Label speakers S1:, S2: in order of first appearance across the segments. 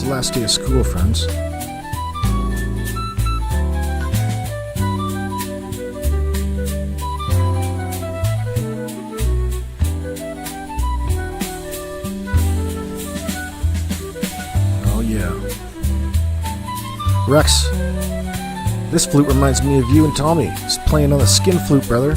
S1: the last day of school, friends. Oh, yeah. Rex, this flute reminds me of you and Tommy. Just playing on the skin flute, brother.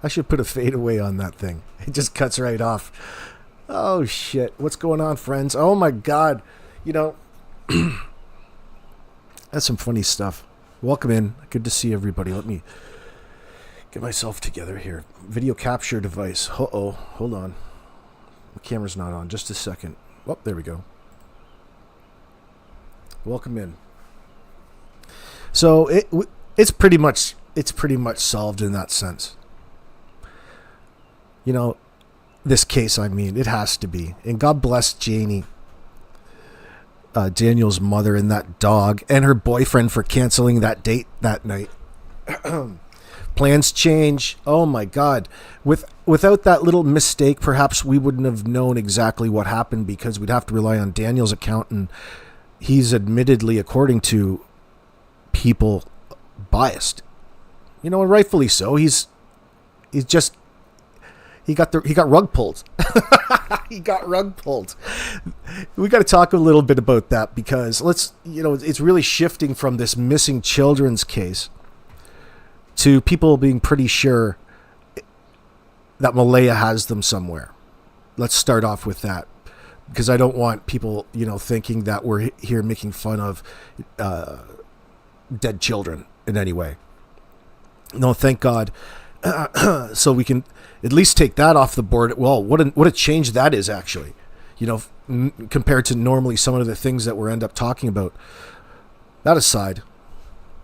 S1: I should put a fadeaway on that thing. It just cuts right off. Oh, shit. What's going on, friends? Oh, my God. You know, that's some funny stuff. Welcome in. Good to see everybody. Let me get myself together here. Video capture device. Uh-oh. Hold on. The camera's not on. Just a second. Oh, there we go. Welcome in. So it's pretty much solved in that sense. You know, this case, I mean, it has to be. And God bless Janie, Daniel's mother, and that dog, and her boyfriend for canceling that date that night. Plans change. Oh, my God. Without that little mistake, perhaps we wouldn't have known exactly what happened, because we'd have to rely on Daniel's account, and he's admittedly, according to people, biased. You know, and rightfully so. He's just... He got rug pulled. He got rug pulled. We got to talk a little bit about that, because it's really shifting from this missing children's case to people being pretty sure that Malaya has them somewhere. Let's start off with that, because I don't want people, thinking that we're here making fun of dead children in any way. No, thank God. So we can at least take that off the board. Well, what a change that is, actually, compared to normally some of the things that we'll end up talking about. That aside,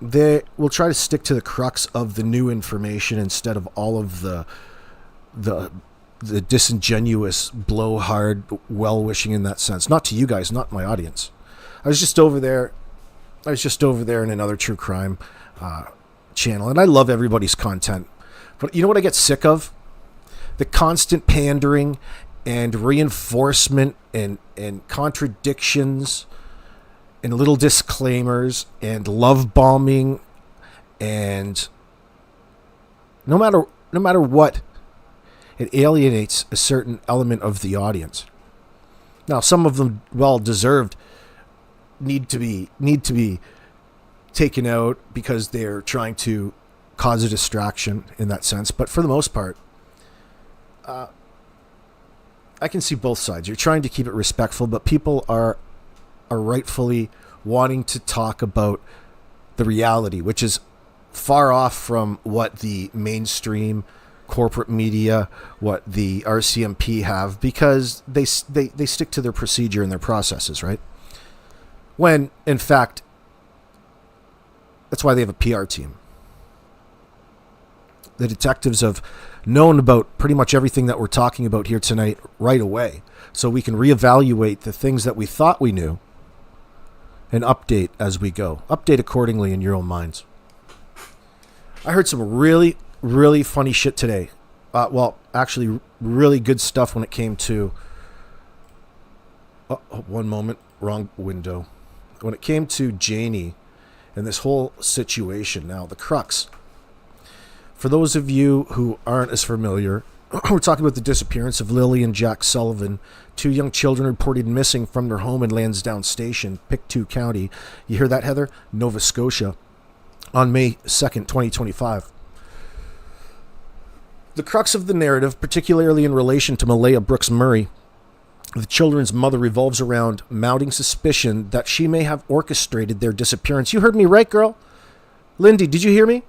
S1: they will try to stick to the crux of the new information instead of all of the disingenuous, blowhard, well-wishing in that sense. Not to you guys, not my audience. I was just over there in another true crime channel, and I love everybody's content. But you know what I get sick of? The constant pandering and reinforcement and contradictions and little disclaimers and love bombing, and no matter what, it alienates a certain element of the audience. Now, some of them, well deserved, need to be taken out because they're trying to cause a distraction in that sense. But for the most part, I can see both sides. You're trying to keep it respectful, but people are rightfully wanting to talk about the reality, which is far off from what the mainstream corporate media, what the RCMP have, because they stick to their procedure and their processes, right? When, in fact, that's why they have a PR team. The detectives have known about pretty much everything that we're talking about here tonight right away, so we can reevaluate the things that we thought we knew and update as we go. Update accordingly in your own minds. I heard some really, really funny shit today. Actually, really good stuff when it came to... one moment. Wrong window. When it came to Janie and this whole situation. Now, the crux... For those of you who aren't as familiar, we're talking about the disappearance of Lilly and Jack Sullivan, two young children reported missing from their home in Lansdowne Station, Pictou County. You hear that, Heather? Nova Scotia, on May 2nd, 2025. The crux of the narrative, particularly in relation to Malaya Brooks-Murray, the children's mother, revolves around mounting suspicion that she may have orchestrated their disappearance. You heard me right, girl? Lindy, did you hear me?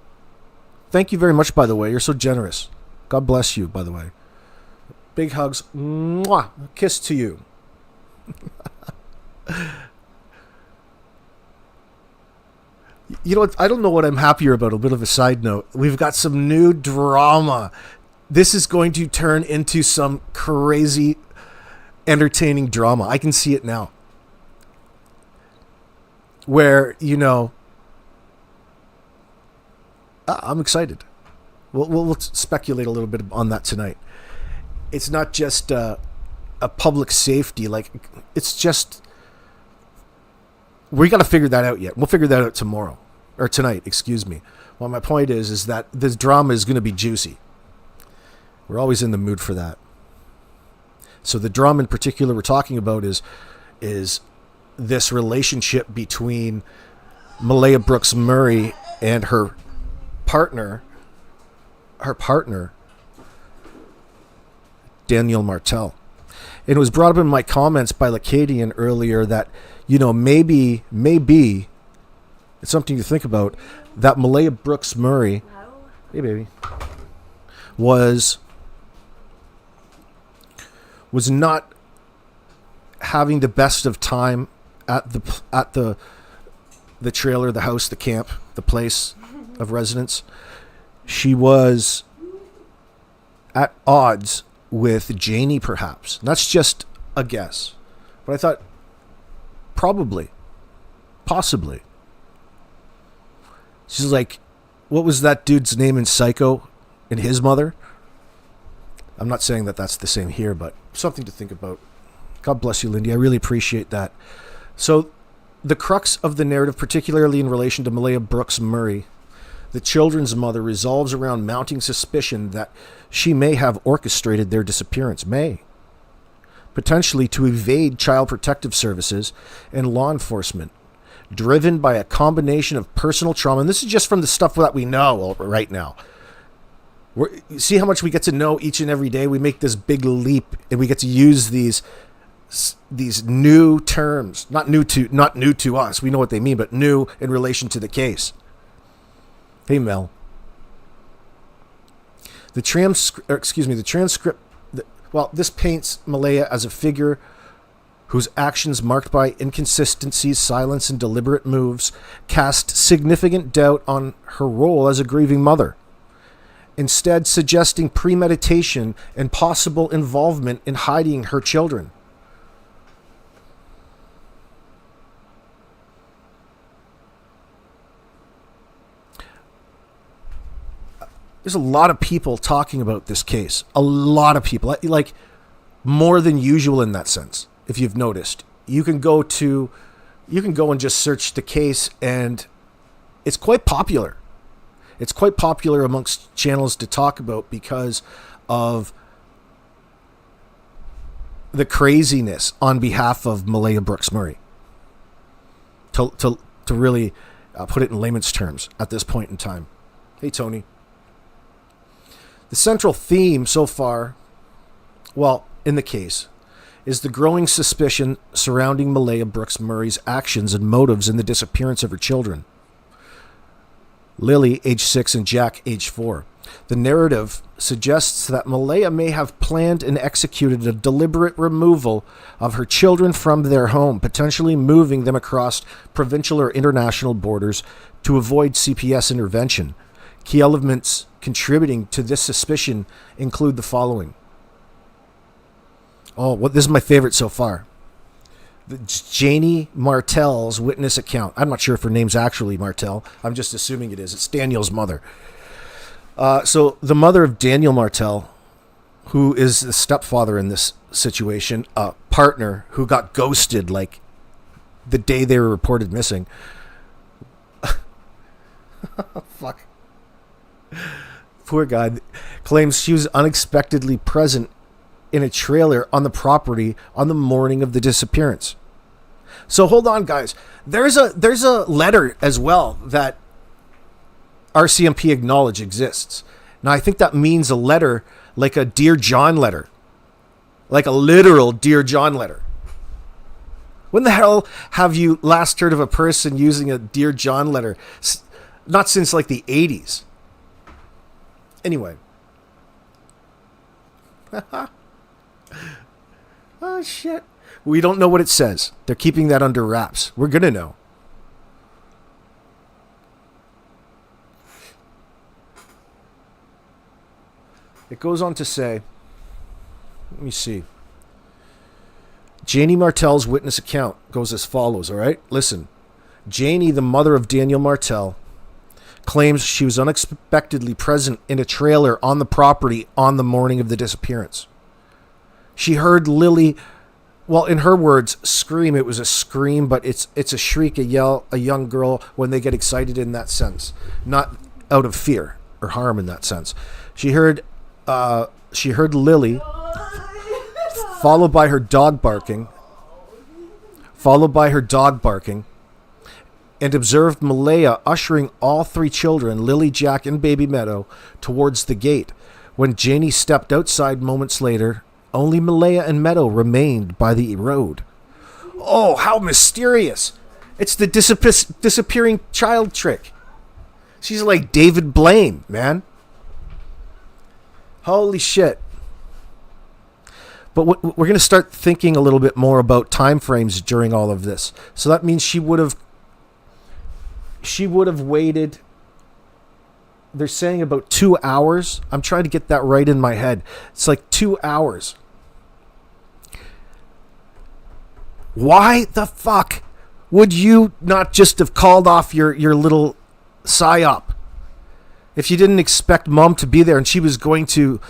S1: Thank you very much, by the way. You're so generous. God bless you, by the way. Big hugs. Mwah. Kiss to you. You know what? I don't know what I'm happier about. A bit of a side note. We've got some new drama. This is going to turn into some crazy, entertaining drama. I can see it now. where, I'm excited. We'll speculate a little bit on that tonight. It's not just a public safety. Like, it's just, we got to figure that out yet. We'll figure that out tomorrow. Or tonight, excuse me. Well, my point is that this drama is going to be juicy. We're always in the mood for that. So the drama in particular we're talking about is this relationship between Malaya Brooks-Murray and her partner, Janie Martell. And it was brought up in my comments by Lacadian earlier that, maybe it's something to think about, that Malaya Brooks-Murray, hey baby, was not having the best of time at the trailer, the house, the camp, the place of residence. She was at odds with Janie, perhaps. And that's just a guess. But I thought, possibly. She's like, what was that dude's name in Psycho and his mother? I'm not saying that that's the same here, but something to think about. God bless you, Lindy. I really appreciate that. So the crux of the narrative, particularly in relation to Malaya Brooks-Murray, the children's mother, revolves around mounting suspicion that she may have orchestrated their disappearance, potentially to evade Child Protective Services and law enforcement, driven by a combination of personal trauma. And this is just from the stuff that we know right now. See how much we get to know each and every day? We make this big leap, and we get to use these new terms, not new to us. We know what they mean, but new in relation to the case. Hey, Mel. The transcript. This paints Malaya as a figure whose actions, marked by inconsistencies, silence, and deliberate moves, cast significant doubt on her role as a grieving mother, instead suggesting premeditation and possible involvement in hiding her children. There's a lot of people talking about this case. A lot of people, like more than usual in that sense. If you've noticed, you can go and just search the case, and it's quite popular. It's quite popular amongst channels to talk about because of the craziness on behalf of Malaya Brooks-Murray. To really put it in layman's terms at this point in time. Hey, Tony. The central theme so far, in the case, is the growing suspicion surrounding Malaya Brooks-Murray's actions and motives in the disappearance of her children. Lilly, age 6, and Jack, age 4. The narrative suggests that Malaya may have planned and executed a deliberate removal of her children from their home, potentially moving them across provincial or international borders to avoid CPS intervention. Key elements contributing to this suspicion include the following. This is my favorite so far. Janie Martell's witness account. I'm not sure if her name's actually Martell. I'm just assuming it is. It's Daniel's mother. So the mother of Janie Martell, who is the stepfather in this situation, a partner who got ghosted like the day they were reported missing. Fuck. Poor guy. Claims she was unexpectedly present in a trailer on the property on the morning of the disappearance. So hold on, guys. There's a letter as well that RCMP acknowledge exists. Now, I think that means a letter like a Dear John letter. Like a literal Dear John letter. When the hell have you last heard of a person using a Dear John letter? Not since like the 80s. Anyway. Oh, shit. We don't know what it says. They're keeping that under wraps. We're going to know. It goes on to say, let me see. Janie Martell's witness account goes as follows, all right? Listen. Janie, the mother of Daniel Martell, claims she was unexpectedly present in a trailer on the property on the morning of the disappearance. She heard Lilly, well, in her words, scream. It was a scream, but it's a shriek, a yell, a young girl when they get excited in that sense, not out of fear or harm in that sense. She heard Lilly, followed by her dog barking, and observed Malaya ushering all three children, Lilly, Jack, and baby Meadow, towards the gate. When Janie stepped outside moments later, only Malaya and Meadow remained by the road. Oh, how mysterious! It's the disappearing child trick. She's like David Blaine, man. Holy shit. But we're going to start thinking a little bit more about time frames during all of this. So that means she would have waited. They're saying about 2 hours. I'm trying to get that right in my head. It's like 2 hours. Why the fuck would you not just have called off your little psyop? If you didn't expect mom to be there and she was going to,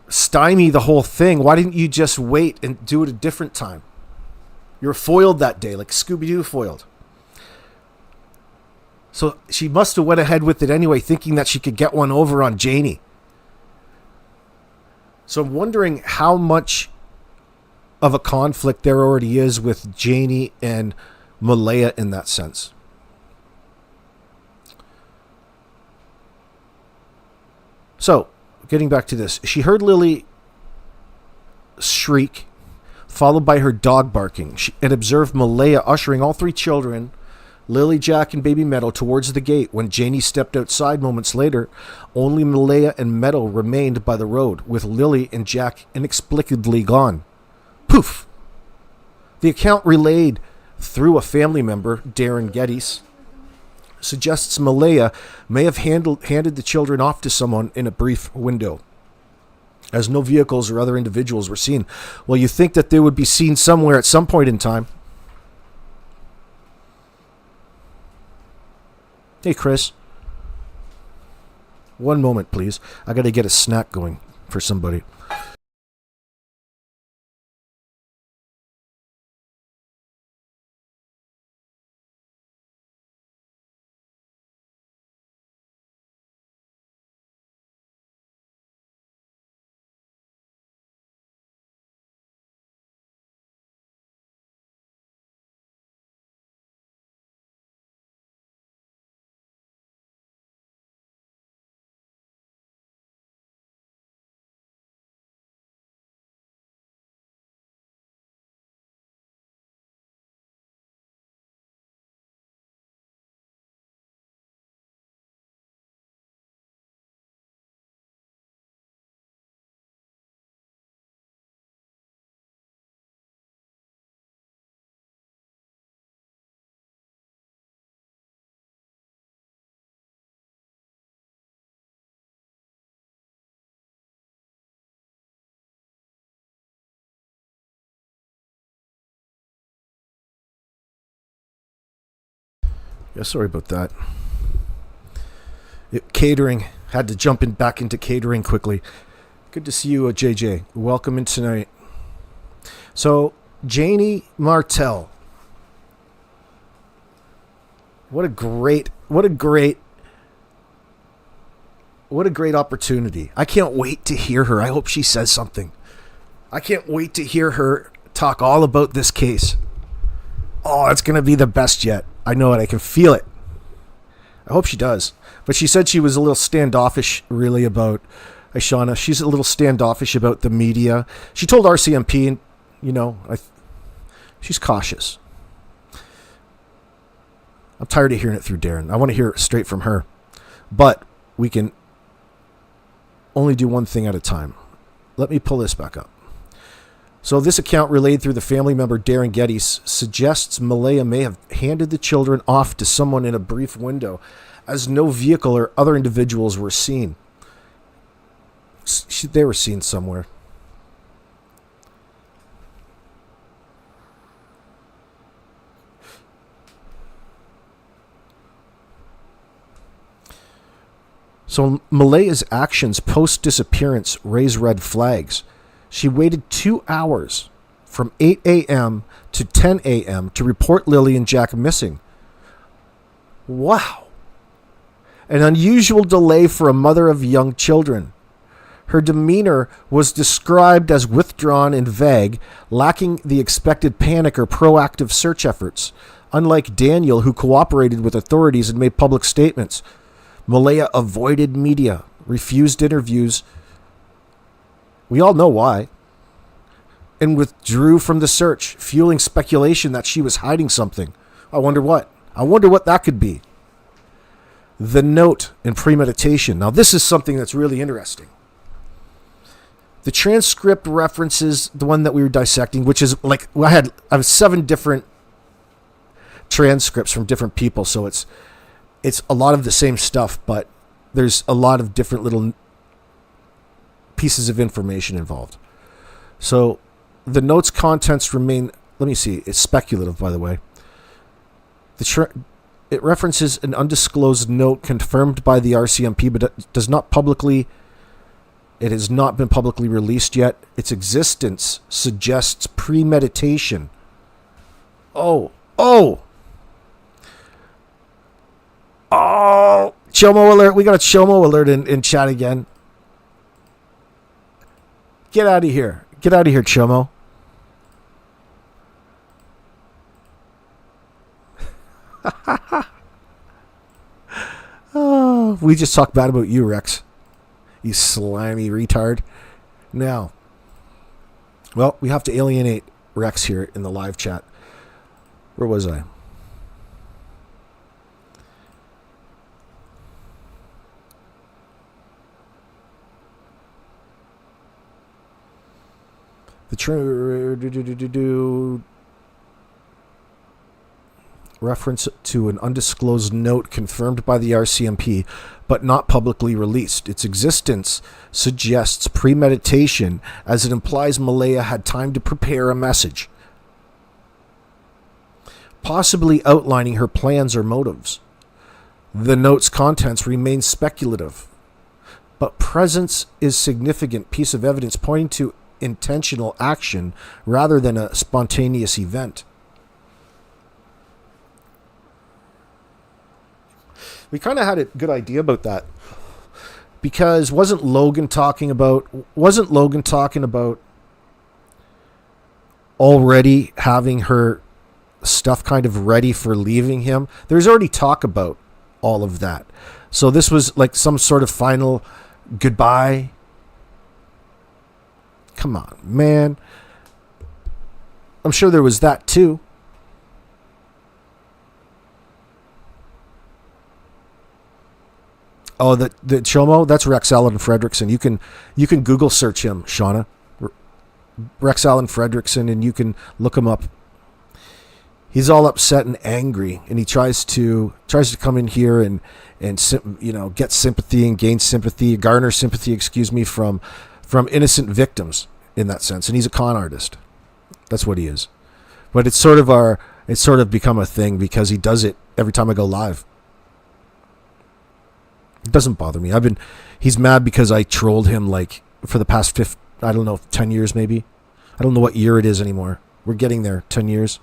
S1: stymie the whole thing, why didn't you just wait and do it a different time? You're foiled that day, like Scooby-Doo foiled. So she must have went ahead with it anyway, thinking that she could get one over on Janie. So I'm wondering how much of a conflict there already is with Janie and Malaya in that sense. So, getting back to this, she heard Lilly shriek, followed by her dog barking, and observed Malaya ushering all three children, Lilly, Jack, and baby Meadow, towards the gate. When Janie stepped outside moments later, only Malaya and Meadow remained by the road, with Lilly and Jack inexplicably gone. Poof! The account relayed through a family member, Darren Geddes, suggests Malaya may have handed the children off to someone in a brief window, as no vehicles or other individuals were seen. Well, you think that they would be seen somewhere at some point in time. Hey, Chris. One moment, please. I got to get a snack going for somebody. Yeah, sorry about that. Catering. Had to jump back into catering quickly. Good to see you, JJ. Welcome in tonight. So, Janie Martell. What a great opportunity. I can't wait to hear her. I hope she says something. I can't wait to hear her talk all about this case. Oh, it's going to be the best yet. I know it. I can feel it. I hope she does. But she said she was a little standoffish, really, about Shauna. She's a little standoffish about the media. She told RCMP, and, she's cautious. I'm tired of hearing it through Darren. I want to hear it straight from her. But we can only do one thing at a time. Let me pull this back up. So this account relayed through the family member Darren Geddes suggests Malaya may have handed the children off to someone in a brief window, as no vehicle or other individuals were seen. They were seen somewhere. So Malaya's actions post-disappearance raise red flags. She waited 2 hours from 8 a.m. to 10 a.m. to report Lilly and Jack missing. Wow. An unusual delay for a mother of young children. Her demeanor was described as withdrawn and vague, lacking the expected panic or proactive search efforts. Unlike Daniel, who cooperated with authorities and made public statements, Malaya avoided media, refused interviews. We all know why. And withdrew from the search, fueling speculation that she was hiding something. I wonder what. I wonder what that could be. The note in Premeditation. Now, this is something that's really interesting. The transcript references the one that we were dissecting, which is like, I have 7 different transcripts from different people, so it's a lot of the same stuff, but there's a lot of different little pieces of information involved. So the note's contents remain, let me see, it's speculative, by the way. It references an undisclosed note confirmed by the RCMP, but it has not been publicly released yet. Its existence suggests premeditation. Oh! Chomo alert. We got a Chomo alert in chat again. Get out of here. Get out of here, Chomo. Oh, we just talked bad about you, Rex. You slimy retard. Now, well, we have to alienate Rex here in the live chat. Where was I? The reference to an undisclosed note confirmed by the RCMP, but not publicly released. Its existence suggests premeditation, as it implies Malaya had time to prepare a message, possibly outlining her plans or motives. The note's contents remain speculative, but presence is a significant piece of evidence pointing to intentional action rather than a spontaneous event. We kind of had a good idea about that, because wasn't Logan talking about already having her stuff kind of ready for leaving him? There's already talk about all of that. So this was like some sort of final goodbye. Come on, man. I'm sure there was that too. Oh, the Chomo, that's Rex Allen Fredrickson. You can Google search him, Shauna. Rex Allen Fredrickson, and you can look him up. He's all upset and angry, and he tries to come in here and get sympathy and gain sympathy, garner sympathy, from innocent victims in that sense. And he's a con artist. That's what he is. But it's sort of become a thing because he does it every time I go live. It doesn't bother me. He's mad because I trolled him like for the past 10 years maybe. I don't know what year it is anymore. We're getting there, 10 years.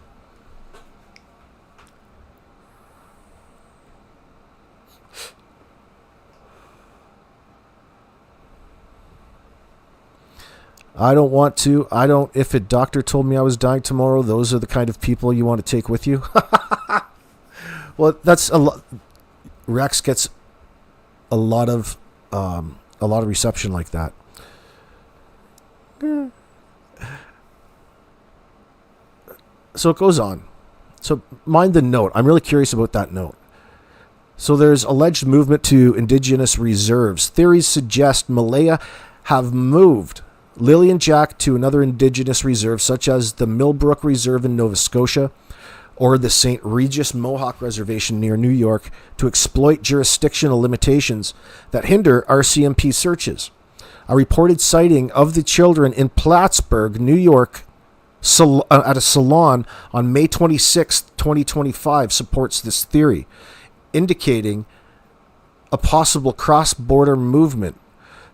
S1: If a doctor told me I was dying tomorrow, those are the kind of people you want to take with you. Well, that's a lot. Rex gets a lot of reception like that. So it goes on. So mind the note. I'm really curious about that note. So there's alleged movement to indigenous reserves. Theories suggest Malaya have moved Lilly and Jack to another indigenous reserve, such as the Millbrook Reserve in Nova Scotia or the St. Regis Mohawk Reservation near New York, to exploit jurisdictional limitations that hinder RCMP searches. A reported sighting of the children in Plattsburgh, New York, at a salon on May 26, 2025, supports this theory, indicating a possible cross-border movement.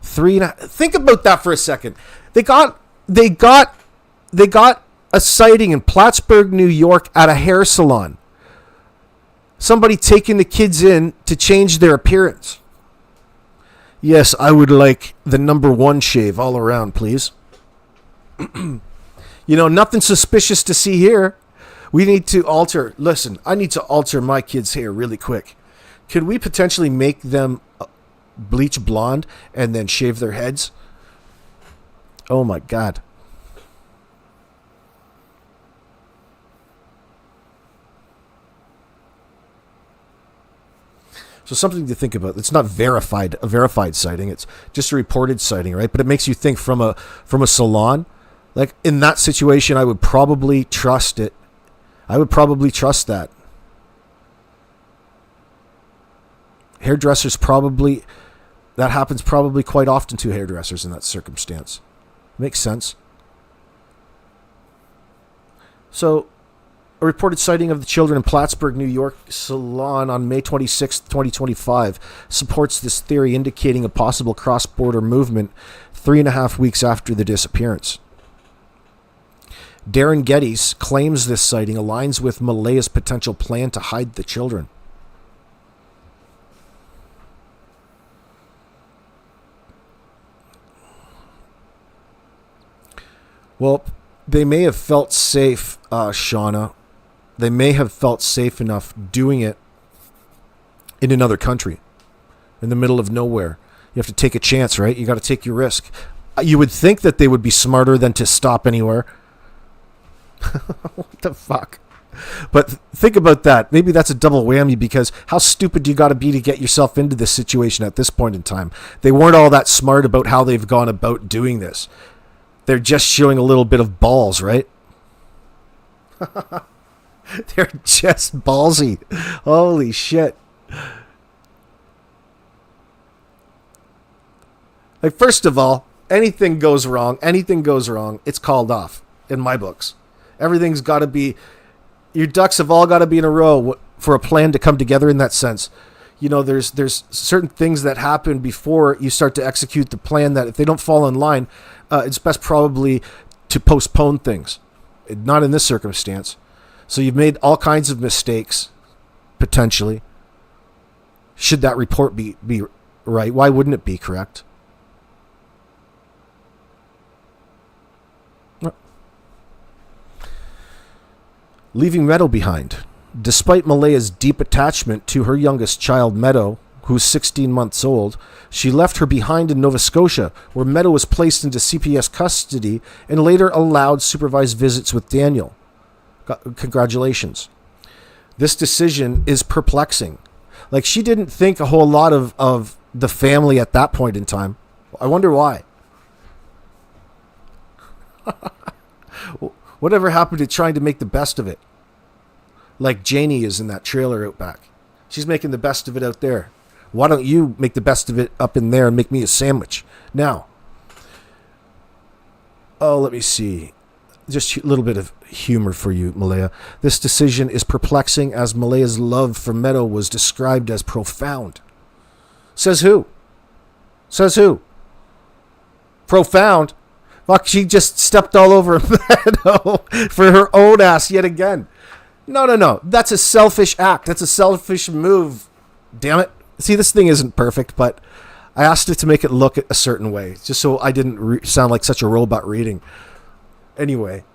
S1: Think about that for a second. They got a sighting in Plattsburgh, New York at a hair salon. Somebody taking the kids in to change their appearance. Yes, I would like the number 1 shave all around, please. Nothing suspicious to see here. We need to alter. Listen, I need to alter my kids' hair really quick. Could we potentially make them bleach blonde and then shave their heads? Oh my God. So something to think about. It's not a verified sighting. It's just a reported sighting, right? But it makes you think from a salon. Like in that situation, I would probably trust it. I would probably trust that. Hairdressers that happens probably quite often to hairdressers in that circumstance. Makes sense. So, a reported sighting of the children in Plattsburgh, New York salon on May 26, 2025 supports this theory, indicating a possible cross-border movement 3.5 weeks after the disappearance. Darren Geddes claims this sighting aligns with Malaya's potential plan to hide the children. Well, they may have felt safe, Shauna. They may have felt safe enough doing it in another country, in the middle of nowhere. You have to take a chance, right? You got to take your risk. You would think that they would be smarter than to stop anywhere. What the fuck? But think about that. Maybe that's a double whammy, because how stupid do you got to be to get yourself into this situation at this point in time? They weren't all that smart about how they've gone about doing this. They're just showing a little bit of balls, right? They're just ballsy. Holy shit. Like, first of all, anything goes wrong, it's called off in my books. Everything's got to be, your ducks have all got to be in a row for a plan to come together in that sense. There's certain things that happen before you start to execute the plan that if they don't fall in line, it's best probably to postpone things. Not in this circumstance. So you've made all kinds of mistakes, potentially. Should that report be right? Why wouldn't it be correct? Leaving Meadow behind. Despite Malaya's deep attachment to her youngest child, Meadow, who's 16 months old, she left her behind in Nova Scotia, where Meadow was placed into CPS custody and later allowed supervised visits with Daniel. Congratulations. This decision is perplexing. Like, she didn't think a whole lot of the family at that point in time. I wonder why. Whatever happened to trying to make the best of it? Like Janie is in that trailer out back. She's making the best of it out there. Why don't you make the best of it up in there and make me a sandwich? Now, let me see. Just a little bit of humor for you, Malaya. This decision is perplexing, as Malaya's love for Meadow was described as profound. Says who? Profound? Fuck, she just stepped all over Meadow for her own ass yet again. No. That's a selfish act. That's a selfish move. Damn it. See, this thing isn't perfect, but I asked it to make it look a certain way, just so I didn't sound like such a robot reading. Anyway,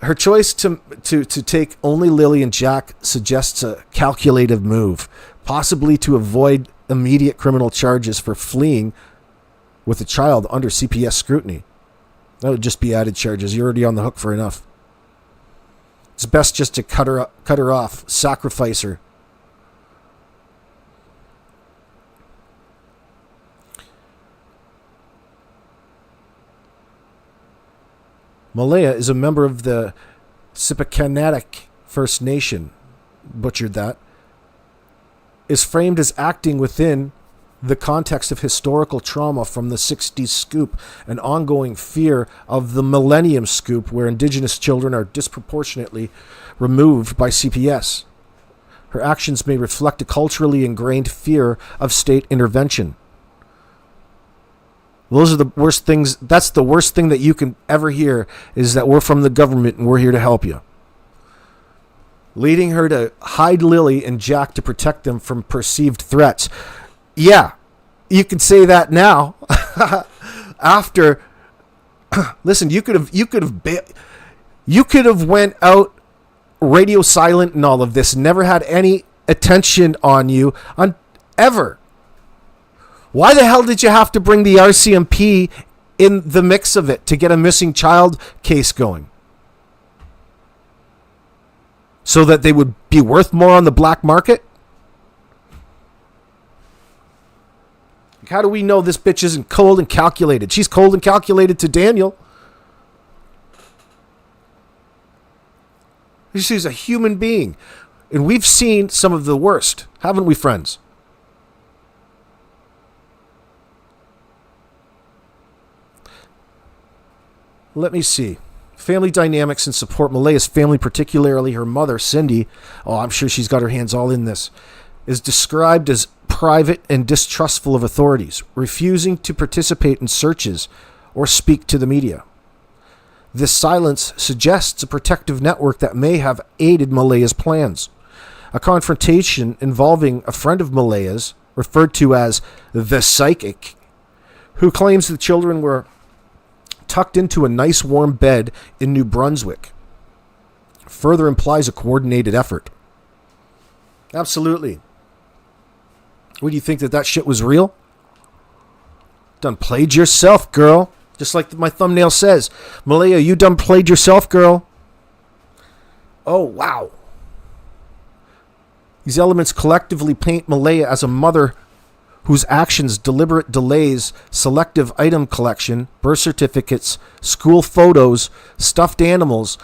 S1: her choice to take only Lilly and Jack suggests a calculative move, possibly to avoid immediate criminal charges for fleeing with a child under CPS scrutiny. That would just be added charges. You're already on the hook for enough. It's best just to cut her off, sacrifice her. Malaya is a member of the Speculating First Nation, butchered that, is framed as acting within the context of historical trauma from the 60s scoop and ongoing fear of the Millennium scoop, where Indigenous children are disproportionately removed by CPS. Her actions may reflect a culturally ingrained fear of state intervention. Those are the worst things. That's the worst thing that you can ever hear, is that we're from the government and we're here to help you. Leading her to hide Lilly and Jack to protect them from perceived threats. Yeah, you can say that now. After, listen, you could have went out radio silent and all of this, never had any attention on you ever. Why the hell did you have to bring the RCMP in the mix of it to get a missing child case going? So that they would be worth more on the black market? How do we know this bitch isn't cold and calculated? She's cold and calculated to Daniel. She's a human being. And we've seen some of the worst, haven't we, friends? Let me see. Family dynamics and support. Malaya's family, particularly her mother, Cindy, I'm sure she's got her hands all in this, is described as private and distrustful of authorities, refusing to participate in searches or speak to the media. This silence suggests a protective network that may have aided Malaya's plans. A confrontation involving a friend of Malaya's, referred to as the psychic, who claims the children were tucked into a nice warm bed in New Brunswick, further implies a coordinated effort. Absolutely. What do you think, that shit was real? Done played yourself, girl. Just like my thumbnail says. Malaya, you done played yourself, girl. Oh, wow. These elements collectively paint Malaya as a mother whose actions, deliberate delays, selective item collection, birth certificates, school photos, stuffed animals,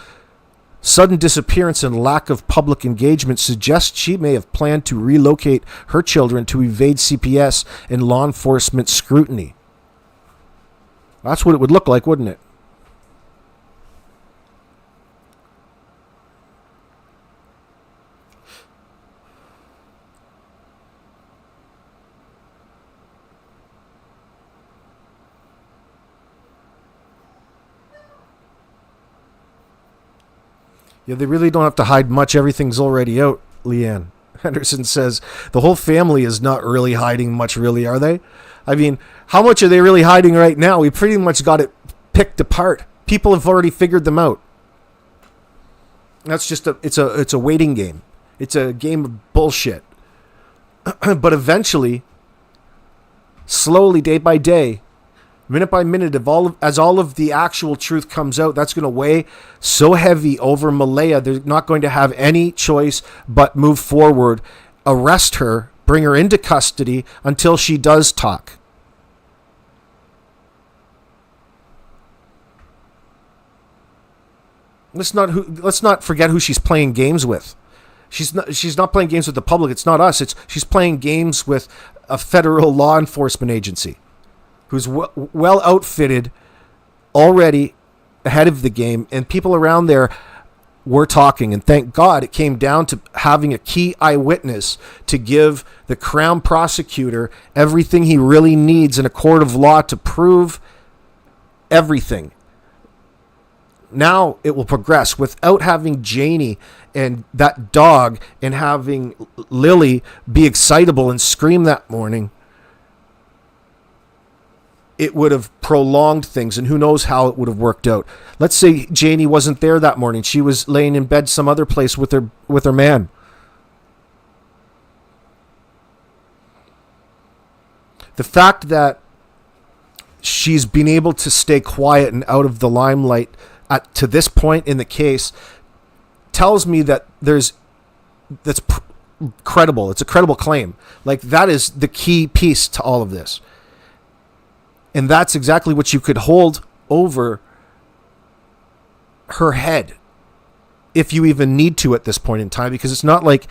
S1: sudden disappearance, and lack of public engagement suggest she may have planned to relocate her children to evade CPS and law enforcement scrutiny. That's what it would look like, wouldn't it? Yeah, they really don't have to hide much. Everything's already out, Leanne. Henderson says, the whole family is not really hiding much, really, are they? I mean, how much are they really hiding right now? We pretty much got it picked apart. People have already figured them out. That's just it's a waiting game. It's a game of bullshit. But eventually, slowly, day by day, minute by minute, as all of the actual truth comes out, that's going to weigh so heavy over Malaya. They're not going to have any choice but move forward, arrest her, bring her into custody until she does talk. Let's not forget who she's playing games with. She's not playing games with the public. It's not us. She's playing games with a federal law enforcement agency who's well outfitted already ahead of the game, and people around there were talking, and thank God it came down to having a key eyewitness to give the Crown prosecutor everything he really needs in a court of law to prove everything. Now it will progress without having Janie and that dog and having Lily be excitable and scream that morning. It would have prolonged things, and who knows how it would have worked out. Let's say Janie wasn't there that morning. She was laying in bed some other place with her man. The fact that she's been able to stay quiet and out of the limelight to this point in the case tells me that that's credible. It's a credible claim. Like, that is the key piece to all of this. And that's exactly what you could hold over her head, if you even need to at this point in time, because it's not like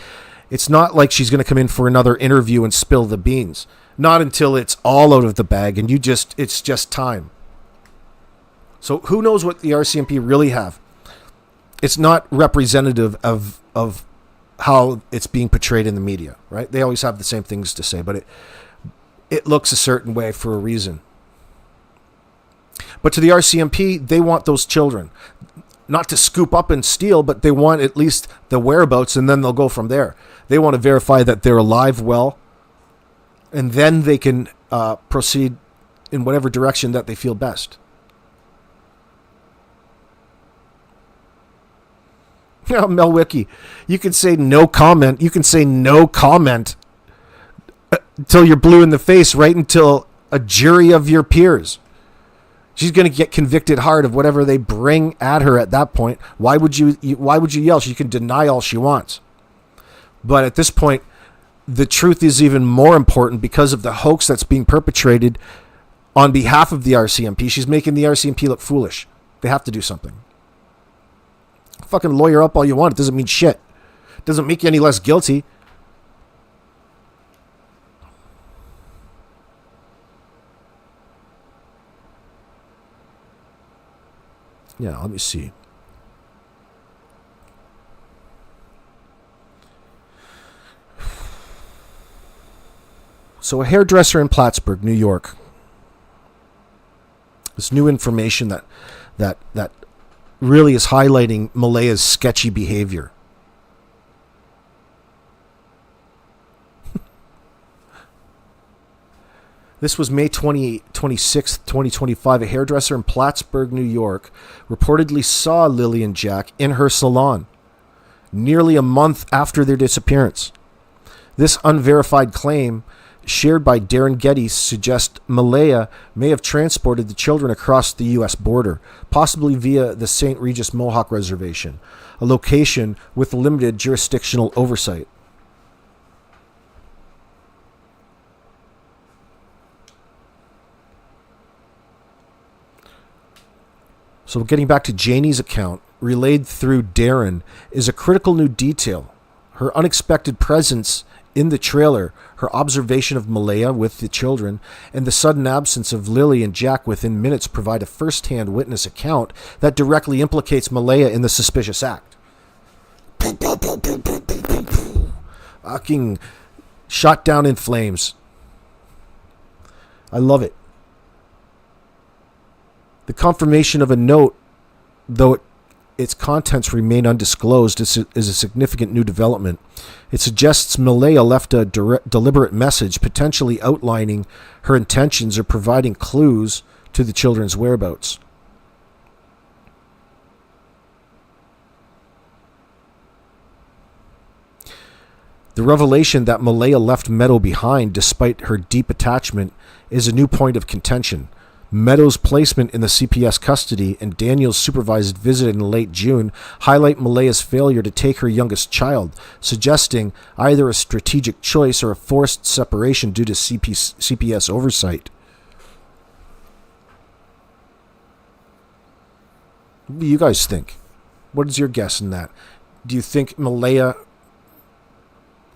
S1: she's going to come in for another interview and spill the beans. Not until it's all out of the bag and it's just time. So who knows what the RCMP really have? It's not representative of how it's being portrayed in the media, right? They always have the same things to say, but it looks a certain way for a reason. But to the RCMP, they want those children. Not to scoop up and steal, but they want at least the whereabouts, and then they'll go from there. They want to verify that they're alive, well, and then they can proceed in whatever direction that they feel best. Now, Mel Wiki, you can say no comment. You can say no comment until you're blue in the face, right until a jury of your peers. She's going to get convicted hard of whatever they bring at her at that point. Why would you yell? She can deny all she wants. But at this point, the truth is even more important because of the hoax that's being perpetrated on behalf of the RCMP. She's making the RCMP look foolish. They have to do something. Fucking lawyer up all you want. It doesn't mean shit. It doesn't make you any less guilty. Yeah, let me see. So a hairdresser in Plattsburgh, New York. This new information that really is highlighting Malaya's sketchy behavior. This was May 26th, 2025. A hairdresser in Plattsburgh, New York, reportedly saw Lilly and Jack in her salon nearly a month after their disappearance. This unverified claim, shared by Darren Getty, suggests Malaya may have transported the children across the U.S. border, possibly via the St. Regis Mohawk Reservation, a location with limited jurisdictional oversight. So getting back to Janie's account, relayed through Darren, is a critical new detail. Her unexpected presence in the trailer, her observation of Malaya with the children, and the sudden absence of Lilly and Jack within minutes provide a first-hand witness account that directly implicates Malaya in the suspicious act. Fucking shot down in flames. I love it. The confirmation of a note, though its contents remain undisclosed, is a significant new development. It suggests Malaya left a deliberate message, potentially outlining her intentions or providing clues to the children's whereabouts. The revelation that Malaya left Meadow behind despite her deep attachment is a new point of contention. Meadow's placement in the CPS custody and Daniel's supervised visit in late June highlight Malaya's failure to take her youngest child, suggesting either a strategic choice or a forced separation due to CPS oversight. What do you guys think? What is your guess in that? Do you think Malaya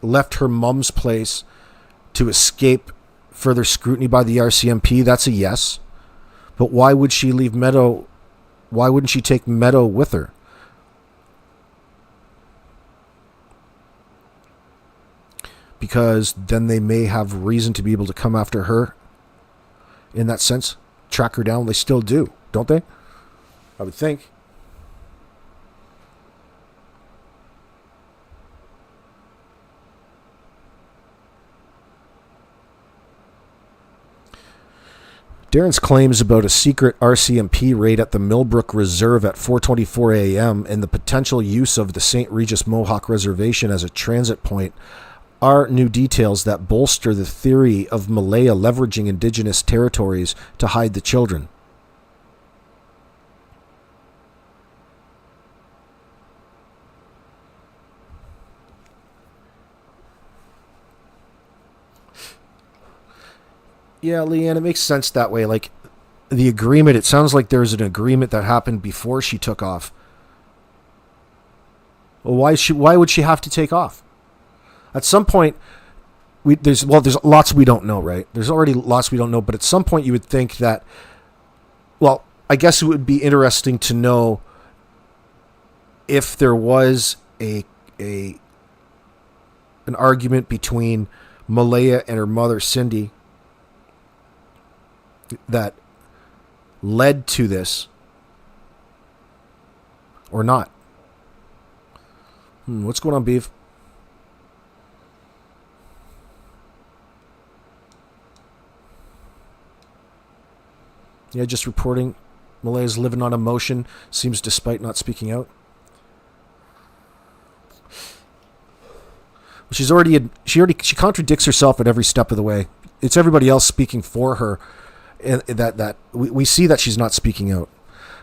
S1: left her mom's place to escape further scrutiny by the RCMP? That's a yes. But why would she leave Meadow? Why wouldn't she take Meadow with her? Because then they may have reason to be able to come after her. In that sense, track her down. They still do, don't they? I would think. Darren's claims about a secret RCMP raid at the Millbrook Reserve at 4:24 a.m. and the potential use of the St. Regis Mohawk Reservation as a transit point are new details that bolster the theory of Malaya leveraging indigenous territories to hide the children. Yeah, Leanne, it makes sense that way. Like, the agreement, it sounds like there's an agreement that happened before she took off. Well, why would she have to take off? At some point, there's lots we don't know, right? There's already lots we don't know, but at some point you would think that, well, I guess it would be interesting to know if there was a an argument between Malaya and her mother, Cindy, that led to this or not. What's going on, Beef? Yeah, just reporting. Malaya's living on emotion, seems despite not speaking out. She contradicts herself at every step of the way. It's everybody else speaking for her, and that we see that she's not speaking out,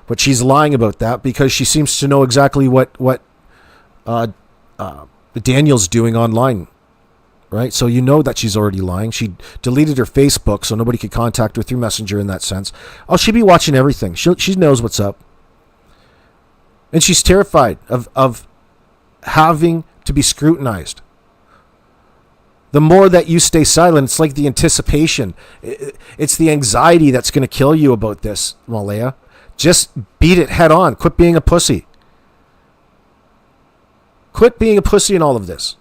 S1: but she's lying about that because she seems to know exactly what Daniel's doing online, right? So you know that she's already lying. She deleted her Facebook so nobody could contact her through Messenger in that sense. Oh, she'd be watching everything. She knows what's up, and she's terrified of having to be scrutinized. The more that you stay silent, it's like the anticipation. It's the anxiety that's going to kill you about this, Malaya. Just beat it head on. Quit being a pussy. Quit being a pussy in all of this.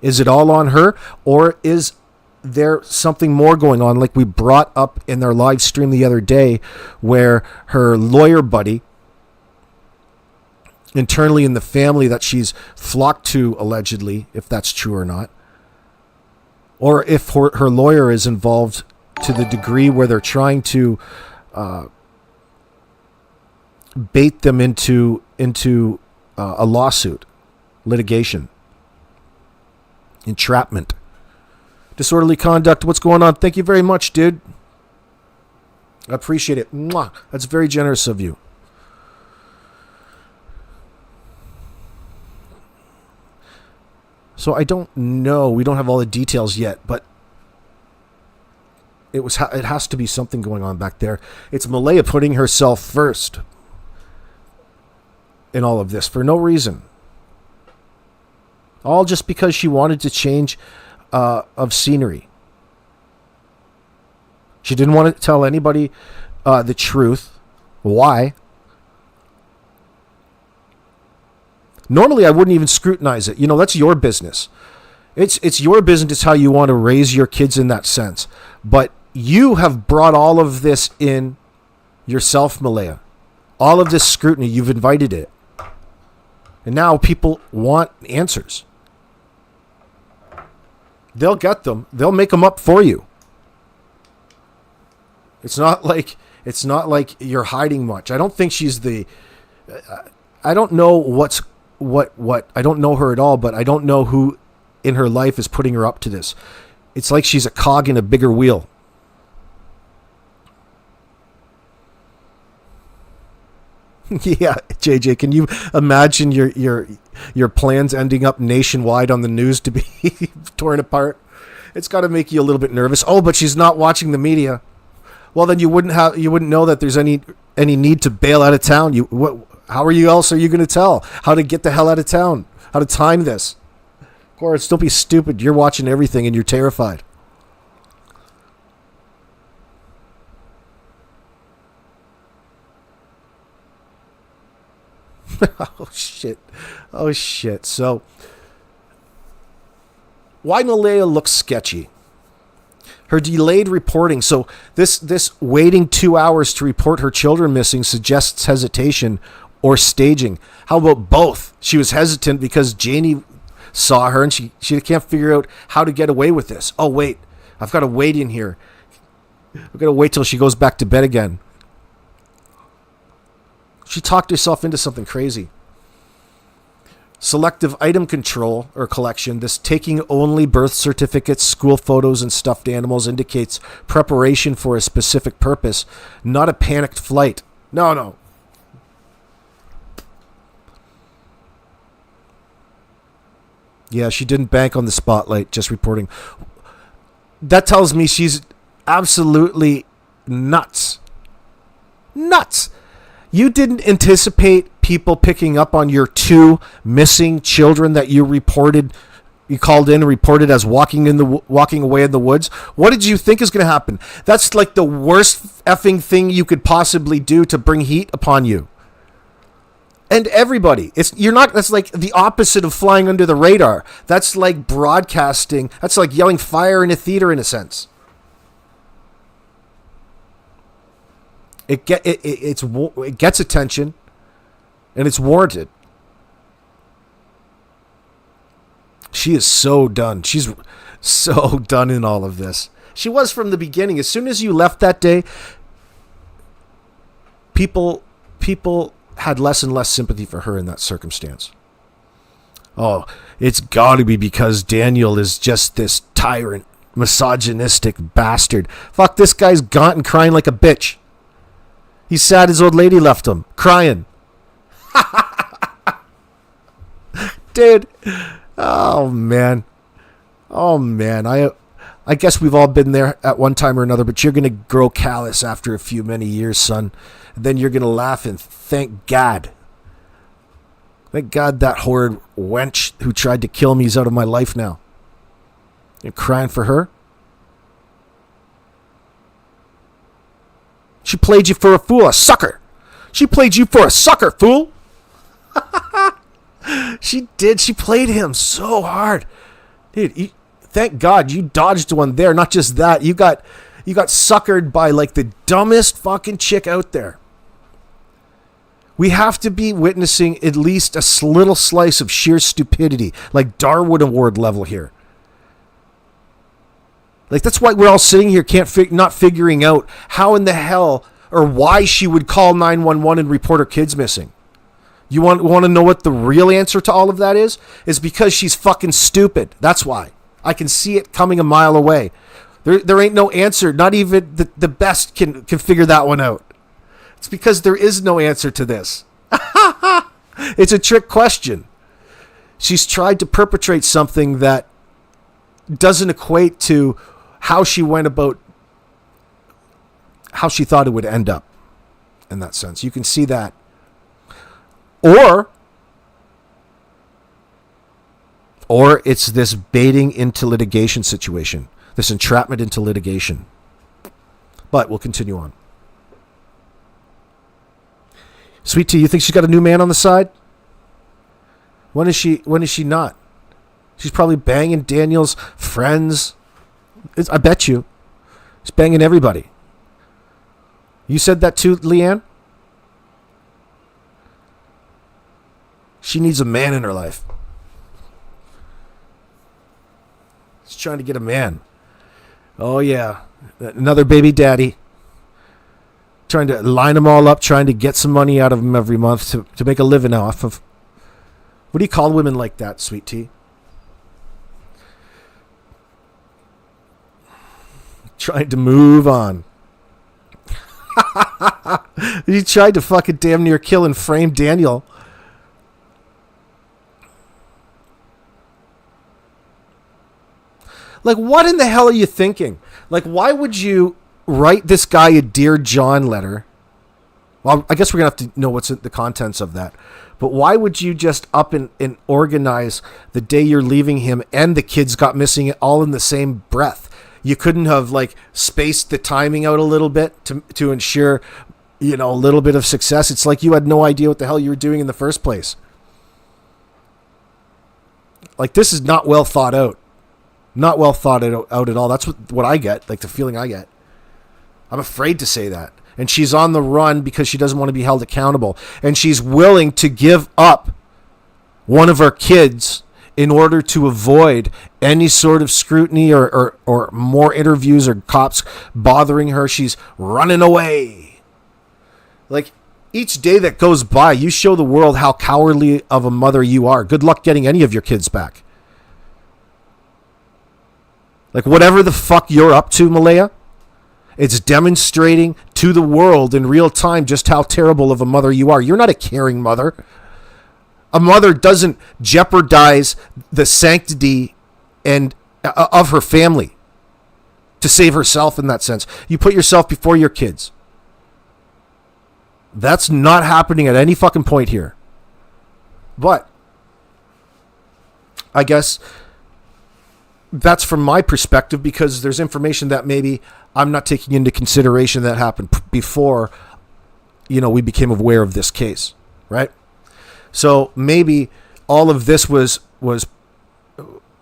S1: Is it all on her, or is there something more going on, like we brought up in their live stream the other day, where her lawyer buddy, internally in the family that she's flocked to, allegedly, if that's true or not, or if her lawyer is involved to the degree where they're trying to bait them into a lawsuit, litigation, entrapment, disorderly conduct. What's going on? Thank you very much, dude. I appreciate it. Mwah. That's very generous of you. So I don't know. We don't have all the details yet, but it has to be something going on back there. It's Malaya putting herself first in all of this for no reason. All just because she wanted to change of scenery. She didn't want to tell anybody the truth. Why? Normally, I wouldn't even scrutinize it. That's your business. It's your business how you want to raise your kids in that sense. But you have brought all of this in yourself, Malaya. All of this scrutiny, you've invited it. And now people want answers. They'll get them. They'll make them up for you. It's not like you're hiding much. I don't think she's I don't know what I don't know her at all, but I don't know who in her life is putting her up to this. It's like she's a cog in a bigger wheel. Yeah, JJ, can you imagine your plans ending up nationwide on the news to be torn apart? It's got to make you a little bit nervous. Oh, but she's not watching the media. Well, then you wouldn't know that there's any need to bail out of town. How are you going to tell how to get the hell out of town? How to time this? Of course, don't be stupid. You're watching everything and you're terrified. Oh shit. So why Malaya looks sketchy? Her delayed reporting. So this waiting 2 hours to report her children missing suggests hesitation or staging. How about both? She was hesitant because Janie saw her and she can't figure out how to get away with this. Oh wait, I've got to wait in here. I've got to wait till she goes back to bed again. She talked herself into something crazy. Selective item control or collection. This taking only birth certificates, school photos, and stuffed animals indicates preparation for a specific purpose, not a panicked flight. No. Yeah, she didn't bank on the spotlight, just reporting. That tells me she's absolutely nuts. Nuts. You didn't anticipate people picking up on your 2 missing children that you called in and reported as walking away in the woods. What did you think is going to happen? That's like the worst effing thing you could possibly do to bring heat upon you. And everybody. That's like the opposite of flying under the radar. That's like broadcasting. That's like yelling fire in a theater in a sense. It gets attention, and it's warranted. She is so done. She's so done in all of this. She was from the beginning. As soon as you left that day, people had less and less sympathy for her in that circumstance. Oh, it's got to be because Daniel is just this tyrant, misogynistic bastard. Fuck, this guy's gaunt and crying like a bitch. He's sad his old lady left him, crying. Dude. Oh, man. I guess we've all been there at one time or another, but you're going to grow callous after a few many years, son. And then you're going to laugh and thank God. Thank God that horrid wench who tried to kill me is out of my life now. You're crying for her? She played you for a fool, a sucker. She played you for a sucker, fool. She did. She played him so hard. Dude, thank God you dodged one there. Not just that. You got suckered by like the dumbest fucking chick out there. We have to be witnessing at least a little slice of sheer stupidity, like Darwin Award level here. Like, that's why we're all sitting here not figuring out how in the hell or why she would call 911 and report her kids missing. You want to know what the real answer to all of that is? Is because she's fucking stupid. That's why. I can see it coming a mile away. There ain't no answer. Not even the best can figure that one out. It's because there is no answer to this. It's a trick question. She's tried to perpetrate something that doesn't equate to how she went about, how she thought it would end up in that sense. You can see that. Or it's this baiting into litigation situation, this entrapment into litigation. But we'll continue on. Sweet Tea, you think she's got a new man on the side? When is she not? She's probably banging Daniel's friends. I bet you. She's banging everybody. You said that too, Leanne? She needs a man in her life. She's trying to get a man. Oh, yeah. Another baby daddy. Trying to line them all up, trying to get some money out of them every month to make a living off of. What do you call women like that, Sweet Tea? Trying to move on. He tried to fucking damn near kill and frame Daniel. Like, what in the hell are you thinking? Like, why would you write this guy a Dear John letter? Well, I guess we're going to have to know what's in the contents of that. But why would you just up and organize the day you're leaving him and the kids got missing all in the same breath? You couldn't have, like, spaced the timing out a little bit to ensure, a little bit of success. It's like you had no idea what the hell you were doing in the first place. Like, this is not well thought out. Not well thought out at all. That's what I get, like the feeling I get. I'm afraid to say that. And she's on the run because she doesn't want to be held accountable. And she's willing to give up one of her kids in order to avoid any sort of scrutiny or more interviews or cops bothering her. She's running away. Like, each day that goes by, you show the world how cowardly of a mother you are. Good luck getting any of your kids back. Like, whatever the fuck you're up to, Malaya, it's demonstrating to the world in real time just how terrible of a mother you are. You're not a caring mother. A mother doesn't jeopardize the sanctity of her family to save herself in that sense. You put yourself before your kids. That's not happening at any fucking point here. But I guess that's from my perspective because there's information that maybe I'm not taking into consideration that happened before, we became aware of this case, right? So maybe all of this was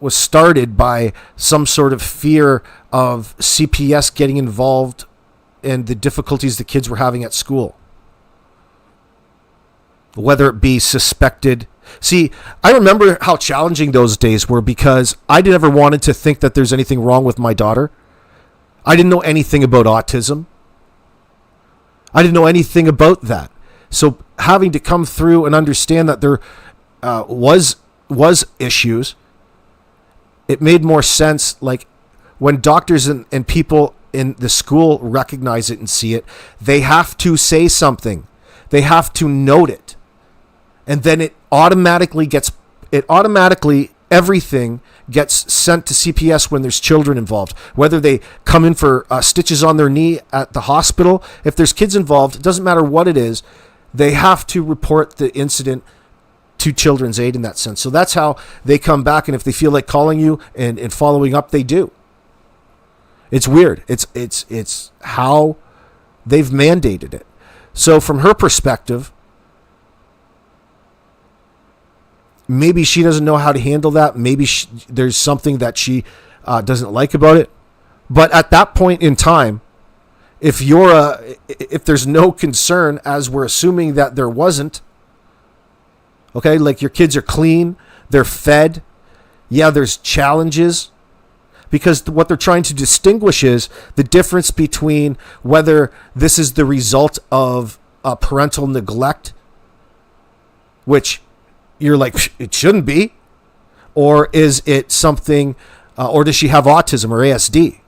S1: started by some sort of fear of CPS getting involved in the difficulties the kids were having at school. Whether it be suspected. See, I remember how challenging those days were because I never wanted to think that there's anything wrong with my daughter. I didn't know anything about autism. I didn't know anything about that. So having to come through and understand that there was issues, it made more sense. Like when doctors and people in the school recognize it and see it, they have to say something. They have to note it. And then everything gets sent to CPS when there's children involved. Whether they come in for stitches on their knee at the hospital, if there's kids involved, it doesn't matter what it is, they have to report the incident to Children's Aid in that sense. So that's how they come back, and if they feel like calling you and following up, they do. It's weird. It's how they've mandated it. So from her perspective, maybe she doesn't know how to handle that. Maybe there's something that she doesn't like about it. But at that point in time, if there's no concern, as we're assuming that there wasn't, okay, like your kids are clean, they're fed, yeah, there's challenges, because what they're trying to distinguish is the difference between whether this is the result of parental neglect, which you're like, it shouldn't be, or is it something, or does she have autism or ASD?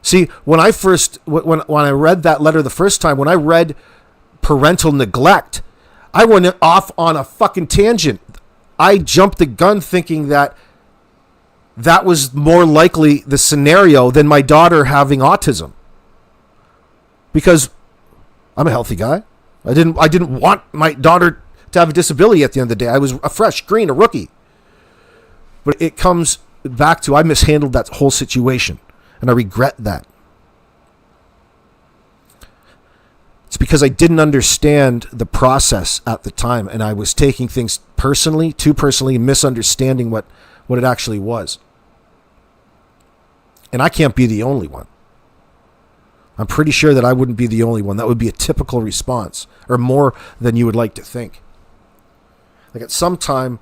S1: See, when I read that letter the first time, when I read parental neglect, I went off on a fucking tangent. I jumped the gun thinking that was more likely the scenario than my daughter having autism. Because I'm a healthy guy. I didn't want my daughter to have a disability at the end of the day. I was a fresh, green, a rookie. But it comes back to I mishandled that whole situation, and I regret that. It's because I didn't understand the process at the time, and I was taking things too personally, misunderstanding what it actually was. And I can't be the only one. I'm pretty sure that I wouldn't be the only one. That would be a typical response, or more than you would like to think. Like at some time,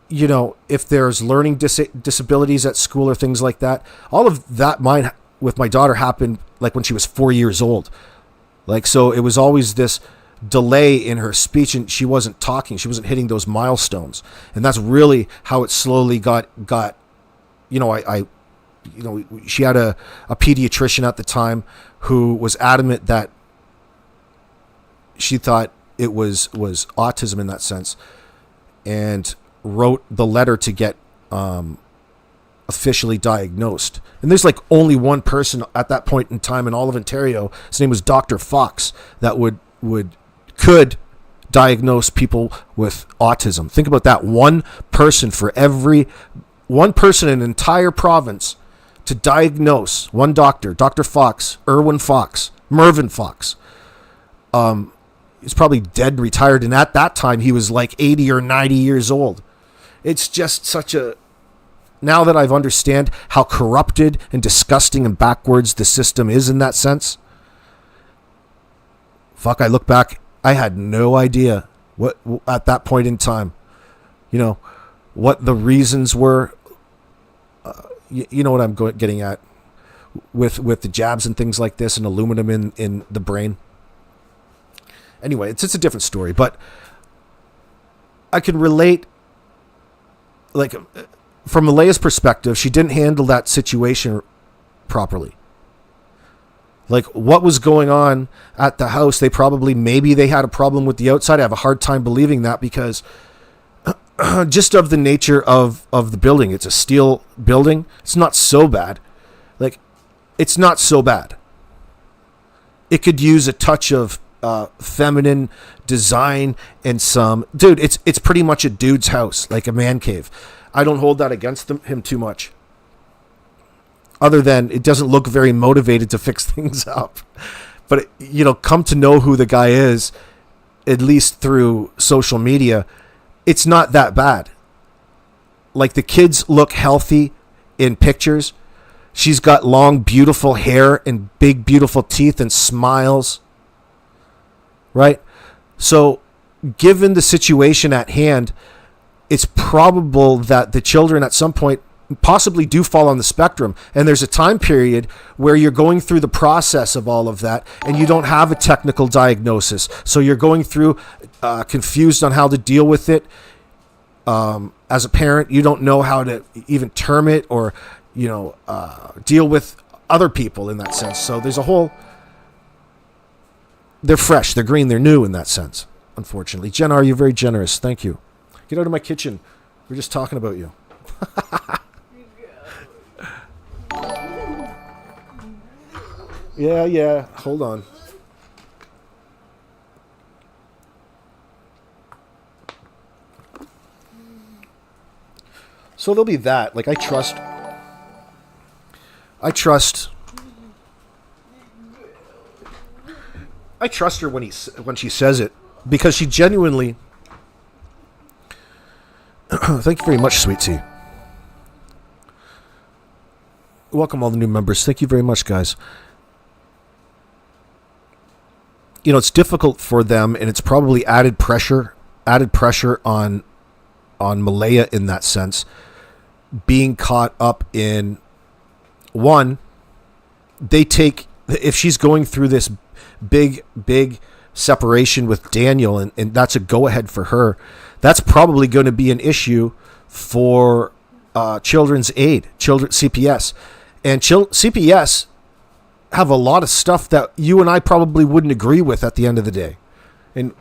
S1: if there's learning disabilities at school or things like that, all of that mine with my daughter happened like when she was 4 years old. Like, so it was always this delay in her speech, and she wasn't talking. She wasn't hitting those milestones. And that's really how it slowly got, she had a pediatrician at the time who was adamant that she thought it was autism in that sense, and wrote the letter to get officially diagnosed. And there's like only one person at that point in time in all of Ontario. His name was Dr. Fox, that could diagnose people with autism. Think about that. One person in an entire province to diagnose. One doctor, Dr. Fox, Mervyn Fox. He's probably dead and retired, and at that time he was like 80 or 90 years old. It's just now that I've understand how corrupted and disgusting and backwards the system is in that sense, I look back, I had no idea what at that point in time, what the reasons were. You know what I'm getting at with the jabs and things like this, and aluminum in the brain. Anyway, it's a different story, but I can relate, like, from Malaya's perspective, she didn't handle that situation properly. Like, what was going on at the house? Maybe they had a problem with the outside. I have a hard time believing that, because just of the nature of the building. It's a steel building. It's not so bad. Like, it's not so bad. It could use a touch of feminine design and some... Dude, it's pretty much a dude's house, like a man cave. I don't hold that against him too much. Other than it doesn't look very motivated to fix things up. But, come to know who the guy is, at least through social media, it's not that bad. Like, the kids look healthy in pictures. She's got long, beautiful hair and big, beautiful teeth and smiles. Right? So, given the situation at hand, it's probable that the children at some point possibly do fall on the spectrum. And there's a time period where you're going through the process of all of that and you don't have a technical diagnosis. So you're going through confused on how to deal with it. As a parent, you don't know how to even term it or, deal with other people in that sense. So there's a whole... They're fresh, they're green, they're new in that sense, unfortunately. Jenna, you're very generous. Thank you. Get out of my kitchen. We're just talking about you. Yeah. Hold on. So there'll be that. Like, I trust her when she says it, because she genuinely... Thank you very much, Sweet Tea. Welcome all the new members. Thank you very much, guys. It's difficult for them, and it's probably added pressure on Malaya in that sense, being caught up in one. If she's going through this big separation with Daniel, and that's a go-ahead for her, that's probably going to be an issue for Children's Aid, CPS. And CPS have a lot of stuff that you and I probably wouldn't agree with at the end of the day. And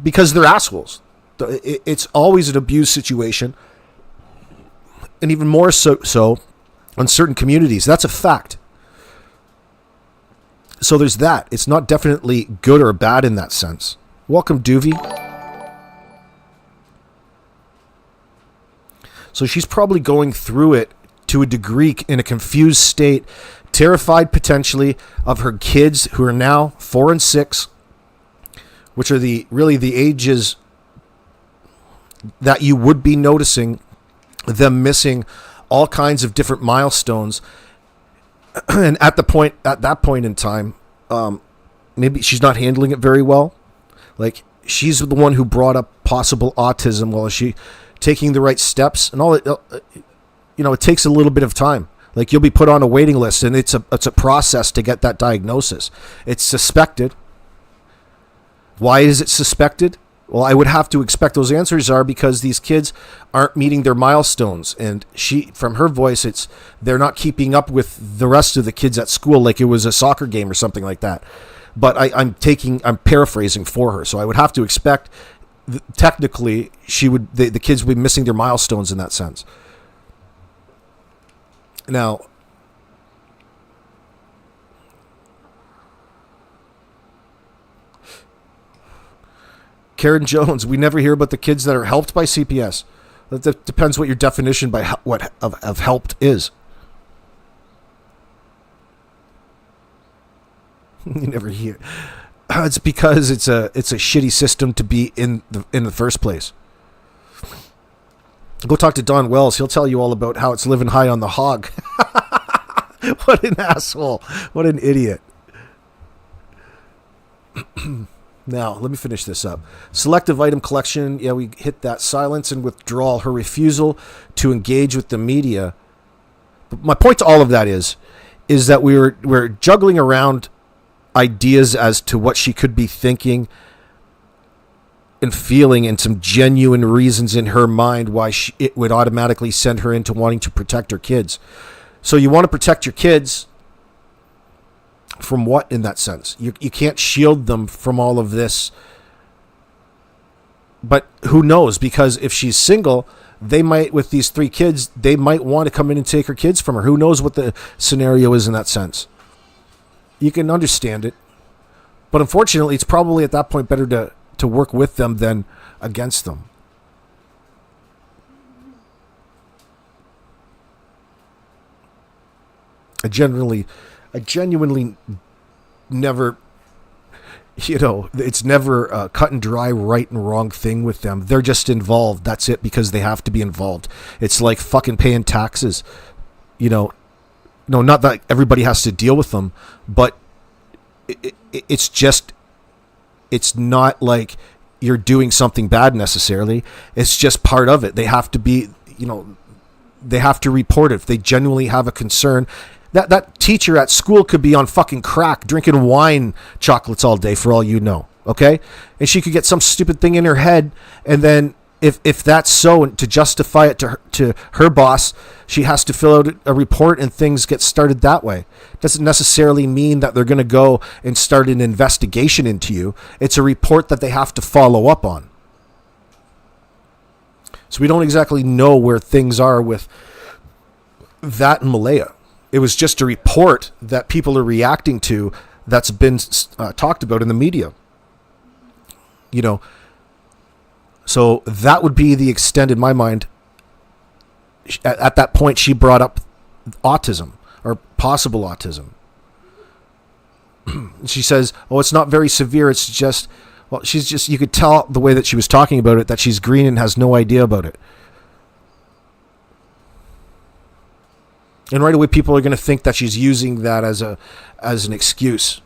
S1: because they're assholes. It's always an abuse situation. And even more so on certain communities. That's a fact. So there's that. It's not definitely good or bad in that sense. Welcome, Doovie. So she's probably going through it to a degree in a confused state, terrified potentially of her kids who are now 4 and 6, which are really the ages that you would be noticing them missing all kinds of different milestones. And at that point in time, maybe she's not handling it very well. Like, she's the one who brought up possible autism. Well, is she taking the right steps? And all it, it takes a little bit of time. Like, you'll be put on a waiting list, and it's a process to get that diagnosis. It's suspected. Why is it suspected? Well, I would have to expect those answers are because these kids aren't meeting their milestones. And from her voice, they're not keeping up with the rest of the kids at school like it was a soccer game or something like that. But I'm paraphrasing for her. So I would have to expect, technically, the kids would be missing their milestones in that sense. Now, Karen Jones, we never hear about the kids that are helped by CPS. That depends what your definition of helped is. You never hear. It's because it's a shitty system to be in the first place. Go talk to Don Wells. He'll tell you all about how it's living high on the hog. What an asshole. What an idiot. Now, let me finish this up. Selective item collection. Yeah, we hit that. Silence and withdrawal. Her refusal to engage with the media. But my point to all of that is that we're juggling around ideas as to what she could be thinking and feeling, and some genuine reasons in her mind why it would automatically send her into wanting to protect her kids. So you want to protect your kids from what in that sense? You can't shield them from all of this. But who knows? Because if she's single, they might, with these 3 kids, they might want to come in and take her kids from her. Who knows what the scenario is in that sense? You can understand it. But unfortunately, it's probably at that point better to work with them than against them. I genuinely never It's never a cut and dry right and wrong thing with them. They're just involved. That's it, because they have to be involved. It's like fucking paying taxes. No, not that everybody has to deal with them, but it's not like you're doing something bad necessarily. It's just part of it. They have to be, they have to report it if they genuinely have a concern. That teacher at school could be on fucking crack, drinking wine chocolates all day for all you know, okay? And she could get some stupid thing in her head, and then if that's so, and to justify it to her boss, she has to fill out a report, and things get started that way. Doesn't necessarily mean that they're going to go and start an investigation into you. It's a report that they have to follow up on. So we don't exactly know where things are with that in Malaya. It was just a report that people are reacting to that's been talked about in the media. So that would be the extent, in my mind. At that point, she brought up autism, or possible autism. She says, "Oh, it's not very severe. It's just, you could tell the way that she was talking about it, that she's green and has no idea about it." And right away, people are going to think that she's using that as an excuse.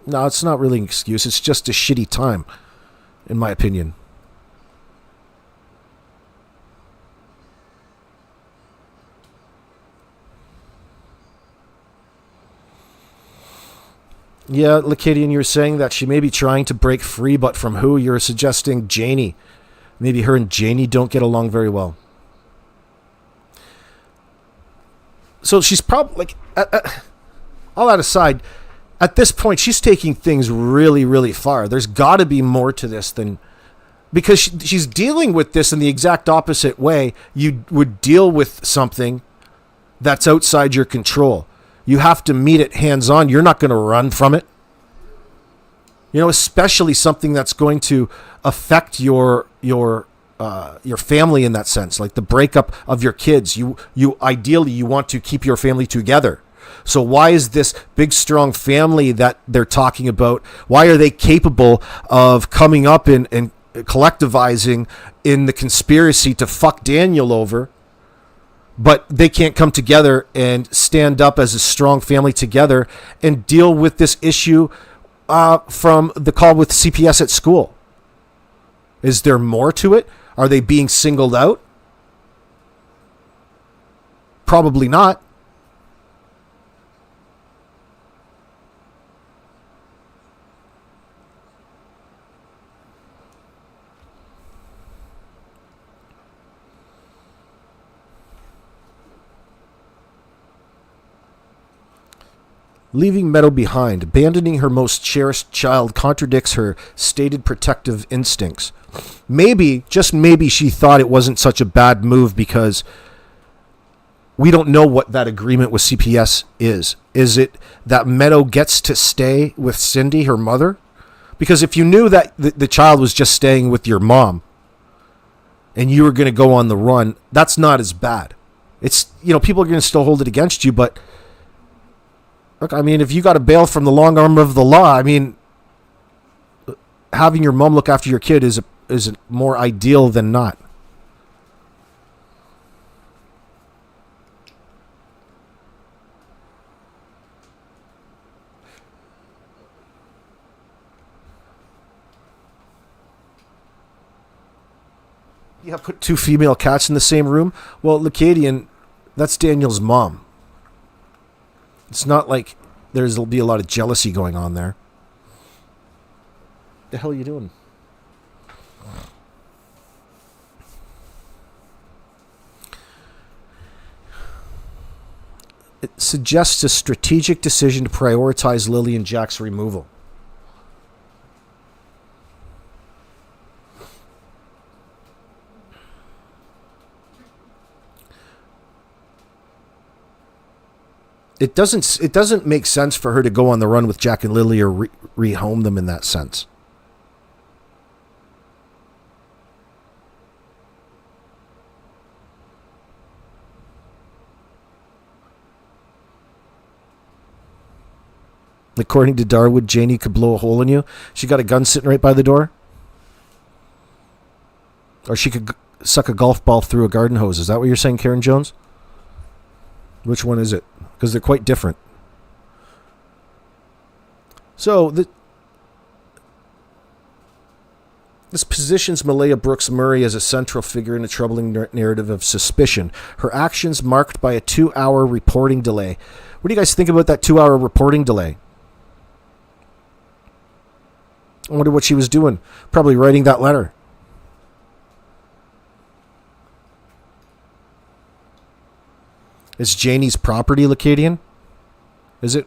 S1: No, it's not really an excuse. It's just a shitty time, in my opinion. Yeah, Lacadian, you're saying that she may be trying to break free, but from who? You're suggesting Janie. Maybe her and Janie don't get along very well. So she's probably, all that aside, at this point, she's taking things really, really far. There's got to be more to this than, because she's dealing with this in the exact opposite way you would deal with something that's outside your control. You have to meet it hands-on. You're not going to run from it. Especially something that's going to affect your family in that sense, like the breakup of your kids. You ideally, you want to keep your family together. So why is this big, strong family that they're talking about, why are they capable of coming up and collectivizing in the conspiracy to fuck Daniel over, but they can't come together and stand up as a strong family together and deal with this issue from the call with CPS at school? Is there more to it? Are they being singled out? Probably not. Leaving Meadow behind, abandoning her most cherished child, contradicts her stated protective instincts. Maybe, just maybe, she thought it wasn't such a bad move because we don't know what that agreement with CPS is. Is it that Meadow gets to stay with Cindy, her mother? Because if you knew that the child was just staying with your mom and you were going to go on the run, that's not as bad. It's, people are going to still hold it against you, but look, if you got to bail from the long arm of the law, having your mom look after your kid is more ideal than not. Yeah, put two female cats in the same room. Well, Lacadian, that's Daniel's mom. It's not like there'll be a lot of jealousy going on there. The hell are you doing? It suggests a strategic decision to prioritize Lilly and Jack's removal. It doesn't make sense for her to go on the run with Jack and Lily or rehome them in that sense. According to Darwood, Janie could blow a hole in you. She got a gun sitting right by the door. Or she could suck a golf ball through a garden hose. Is that what you're saying, Karen Jones? Which one is it? Because they're quite different. So, this positions Malaya Brooks-Murray as a central figure in a troubling narrative of suspicion. Her actions marked by a 2-hour reporting delay. What do you guys think about that 2-hour reporting delay? I wonder what she was doing. Probably writing that letter. It's Janie's property, Lacadian? Is it?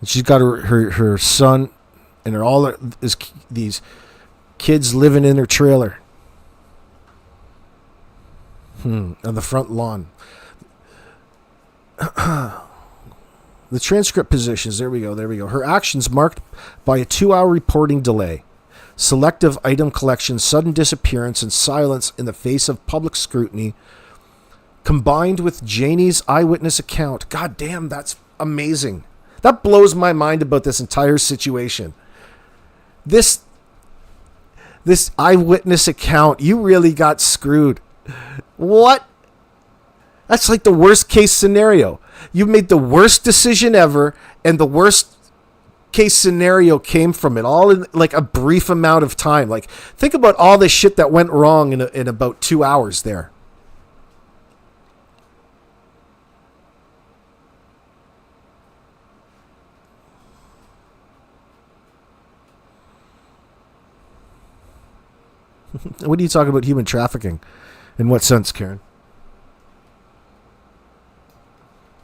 S1: And she's got her son and these kids living in her trailer. On the front lawn. The transcript positions, there we go. Her actions marked by a 2-hour reporting delay, selective item collection, sudden disappearance, and silence in the face of public scrutiny, combined with Janie's eyewitness account. God damn, that's amazing. That blows my mind about this entire situation. This eyewitness account, you really got screwed. What? That's like the worst case scenario. You made the worst decision ever, and the worst case scenario came from it, all in like a brief amount of time. Like, think about all the shit that went wrong in about 2 hours there. What are you talking about human trafficking? In what sense, Karen?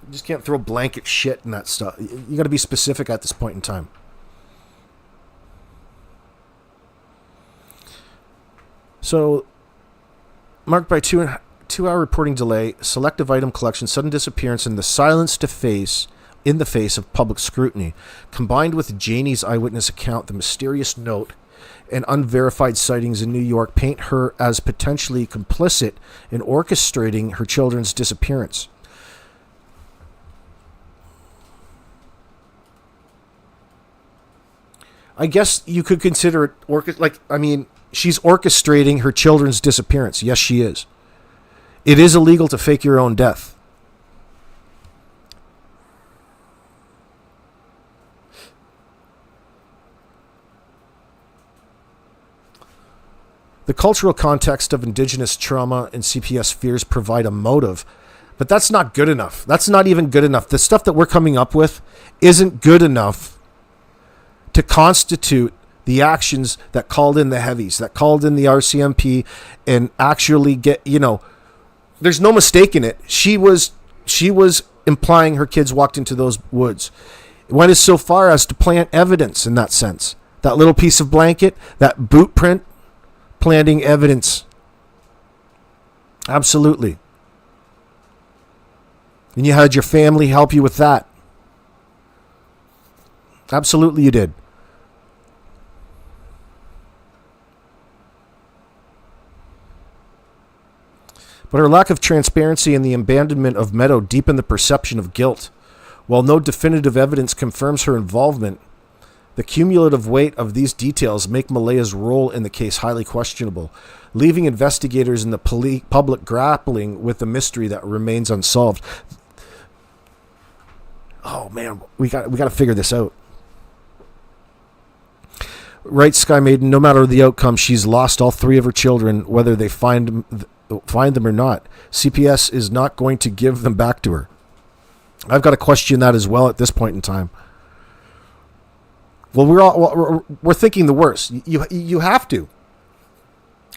S1: You just can't throw blanket shit in that stuff. You got to be specific at this point in time. So, marked by 2-hour reporting delay, selective item collection, sudden disappearance, and the silence in the face of public scrutiny, combined with Janie's eyewitness account, the mysterious note, and unverified sightings in New York, paint her as potentially complicit in orchestrating her children's disappearance. I guess you could consider it she's orchestrating her children's disappearance. Yes, she is. It is illegal to fake your own death. The cultural context of Indigenous trauma and CPS fears provide a motive, but that's not good enough. That's not even good enough. The stuff that we're coming up with isn't good enough to constitute the actions that called in the heavies, that called in the RCMP, and actually get, there's no mistake in it. She was implying her kids walked into those woods. It went as so far as to plant evidence in that sense. That little piece of blanket, that boot print, planting evidence. Absolutely. And you had your family help you with that. Absolutely you did. But her lack of transparency and the abandonment of Meadow deepen the perception of guilt. While no definitive evidence confirms her involvement, the cumulative weight of these details make Malaya's role in the case highly questionable, leaving investigators and the public grappling with the mystery that remains unsolved. Oh man, we got to figure this out. Right, Sky Maiden, no matter the outcome, she's lost all 3 of her children, whether they find them or not. CPS is not going to give them back to her. I've got to question that as well at this point in time. Well, we're thinking the worst. You have to.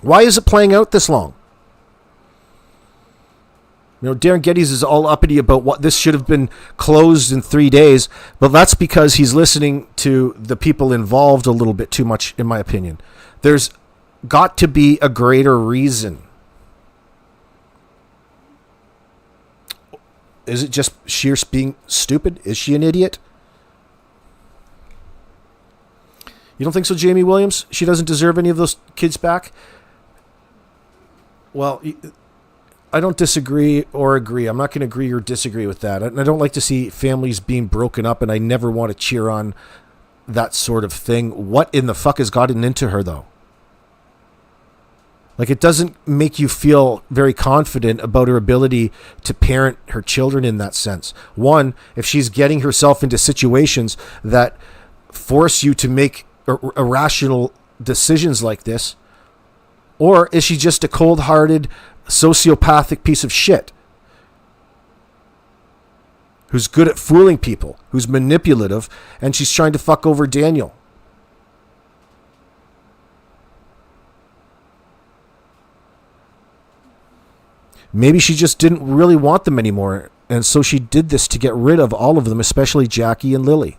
S1: Why is it playing out this long? Darren Geddes is all uppity about what this should have been closed in 3 days, but that's because he's listening to the people involved a little bit too much, in my opinion. There's got to be a greater reason. Is it just sheer being stupid? Is she an idiot? You don't think so, Jamie Williams? She doesn't deserve any of those kids back? Well, don't disagree or agree. I'm not going to agree or disagree with that. And I don't like to see families being broken up, and I never want to cheer on that sort of thing. What in the fuck has gotten into her, though? Like, it doesn't make you feel very confident about her ability to parent her children in that sense. One, if she's getting herself into situations that force you to make irrational decisions like this, or is she just a cold-hearted, sociopathic piece of shit who's good at fooling people, who's manipulative, and she's trying to fuck over Daniel? Maybe she just didn't really want them anymore, and so she did this to get rid of all of them, especially Jackie and Lily.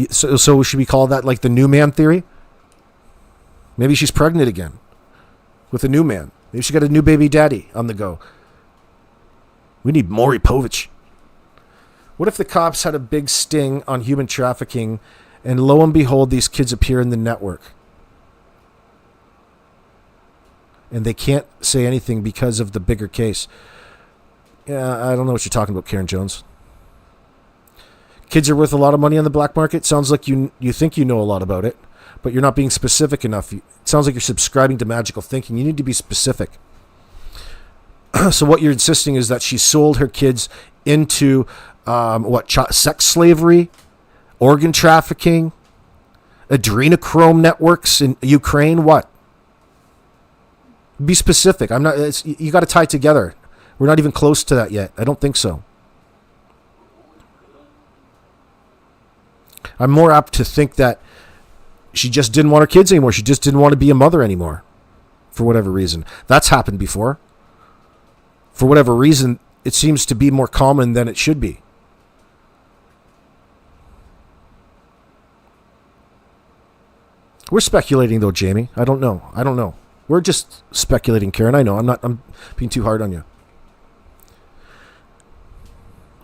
S1: So should we call that like the new man theory? Maybe she's pregnant again with a new man. Maybe she got a new baby daddy on the go. We need Maury Povich. What if the cops had a big sting on human trafficking, and lo and behold, these kids appear in the network? And they can't say anything because of the bigger case. Yeah, I don't know what you're talking about, Karen Jones. Kids are worth a lot of money on the black market. Sounds like you think you know a lot about it, but you're not being specific enough. It sounds like you're subscribing to magical thinking. You need to be specific. So what you're insisting is that she sold her kids into sex slavery, organ trafficking, adrenochrome networks in Ukraine. What? Be specific. I'm not. You got to tie it together. We're not even close to that yet. I don't think so. I'm more apt to think that she just didn't want her kids anymore. She just didn't want to be a mother anymore, for whatever reason. That's happened before. For whatever reason, it seems to be more common than it should be. We're speculating, though, Jamie. I don't know. We're just speculating, Karen. I know. I'm being too hard on you.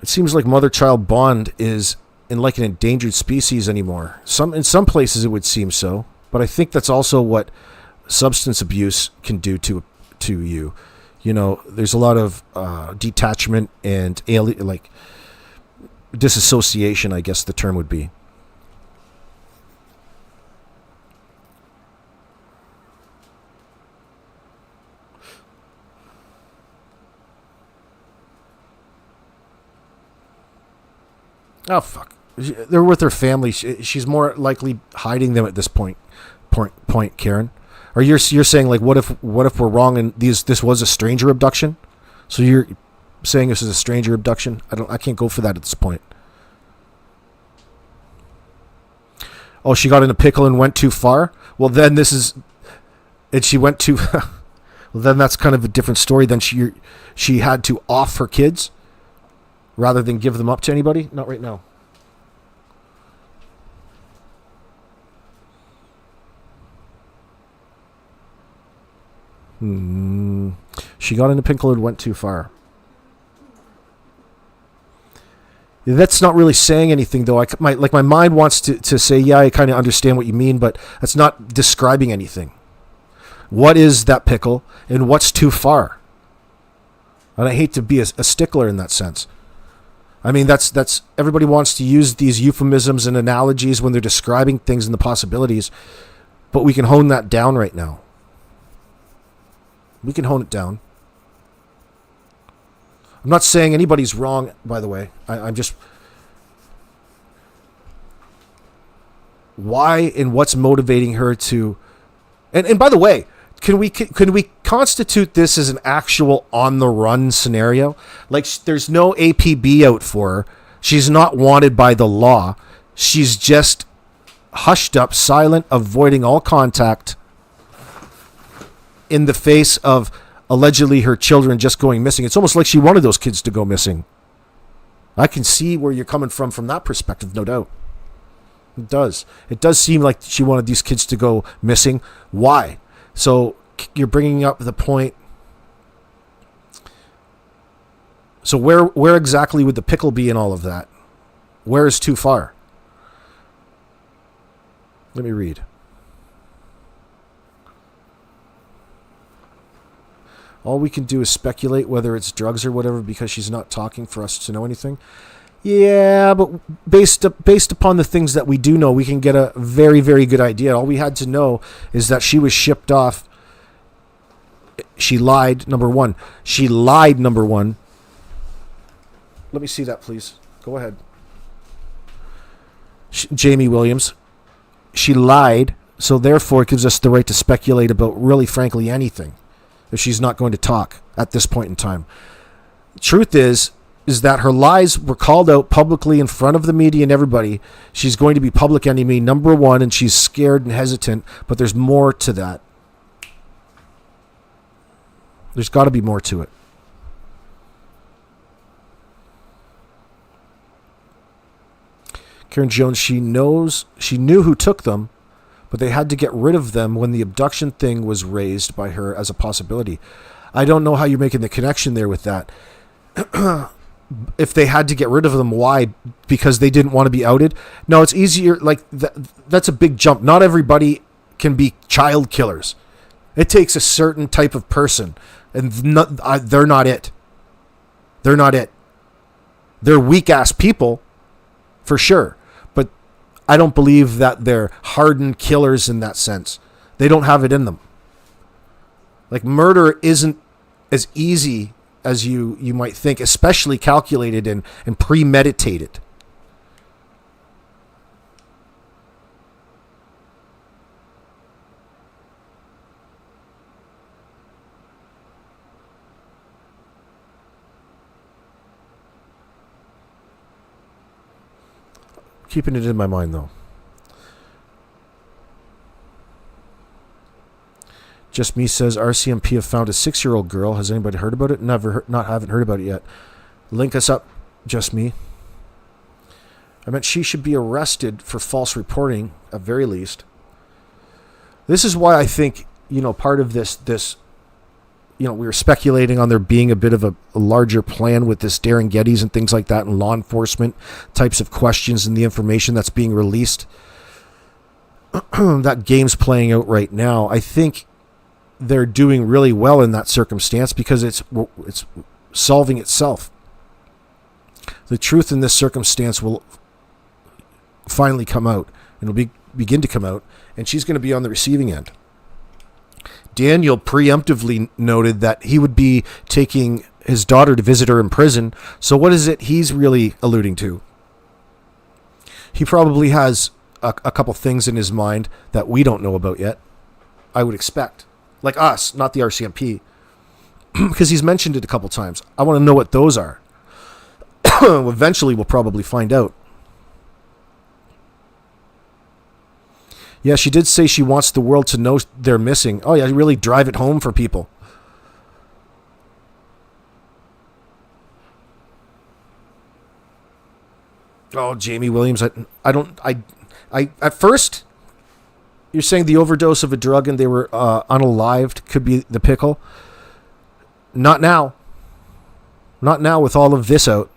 S1: It seems like mother-child bond is in like an endangered species anymore. In some places it would seem so, but I think that's also what substance abuse can do to you. You know, there's a lot of detachment and disassociation, I guess the term would be. Oh, fuck. They're with her family. She's more likely hiding them at this point, Karen. Or you're saying, like, what if we're wrong and this was a stranger abduction? So you're saying this is a stranger abduction? I can't go for that at this point. Oh, she got in a pickle and went too far? Well, then she went too well, then that's kind of a different story. Then she had to off her kids rather than give them up to anybody? Not right now. She got in a pickle and went too far. That's not really saying anything, though. My mind wants to say, yeah, I kind of understand what you mean, but that's not describing anything. What is that pickle, and what's too far? And I hate to be a stickler in that sense. I mean, that's everybody wants to use these euphemisms and analogies when they're describing things and the possibilities, but we can hone that down right now. We can hone it down. I'm not saying anybody's wrong, by the way. I'm just... Why and what's motivating her to... And by the way, can we constitute this as an actual on-the-run scenario? Like, there's no APB out for her. She's not wanted by the law. She's just hushed up, silent, avoiding all contact in the face of allegedly her children just going missing. It's almost like she wanted those kids to go missing. I can see where you're coming from that perspective, no doubt. It does. It does seem like she wanted these kids to go missing. Why? So you're bringing up the point. So where exactly would the pickle be in all of that? Where is too far? Let me read. All we can do is speculate whether it's drugs or whatever because she's not talking for us to know anything. Yeah, but based upon the things that we do know, we can get a very, very good idea. All we had to know is that she was shipped off. She lied, number one. She lied, number one. Let me see that, please. Go ahead. Jamie Williams. She lied, so therefore it gives us the right to speculate about really, frankly, anything if she's not going to talk at this point in time. Truth is that her lies were called out publicly in front of the media and everybody. She's going to be public enemy number one, and she's scared and hesitant, but there's more to that. There's got to be more to it. Karen Jones, she knew who took them, but they had to get rid of them when the abduction thing was raised by her as a possibility. I don't know how you're making the connection there with that. If they had to get rid of them, why? Because they didn't want to be outed? No, it's easier. Like that's a big jump. Not everybody can be child killers. It takes a certain type of person, and they're not it. They're not it. They're weak-ass people, for sure. But I don't believe that they're hardened killers in that sense. They don't have it in them. Like, murder isn't as easy as you might think, especially calculated and premeditated. Keeping it in my mind, though. Just Me says RCMP have found a 6-year-old girl. Has anybody heard about it? Haven't heard about it yet. Link us up, Just Me. I meant she should be arrested for false reporting at very least. This is why I think, part of this, we were speculating on there being a bit of a larger plan with this Darren Geddes and things like that, and law enforcement types of questions and the information that's being released. That game's playing out right now. I think they're doing really well in that circumstance because it's solving itself. The truth in this circumstance will finally come out, and it'll begin to come out, and she's going to be on the receiving end. Daniel preemptively noted that he would be taking his daughter to visit her in prison. So what is it he's really alluding to? He probably has a couple things in his mind that we don't know about yet, I would expect. Like us, not the RCMP. Because he's mentioned it a couple times. I want to know what those are. Eventually, we'll probably find out. Yeah, she did say she wants the world to know they're missing. Oh, yeah, really drive it home for people. Oh, Jamie Williams, I at first, you're saying the overdose of a drug and they were unalived could be the pickle? Not now. Not now with all of this out.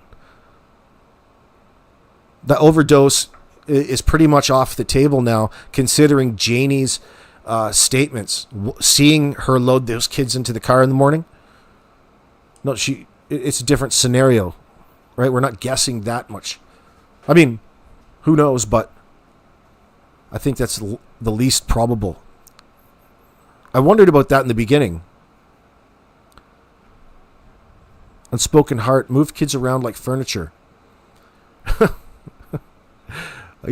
S1: The overdose is pretty much off the table now, considering Janie's statements. Seeing her load those kids into the car in the morning. No, it's a different scenario, right? We're not guessing that much. I mean, who knows, but I think that's the least probable. I wondered about that in the beginning. Unspoken heart, move kids around like furniture.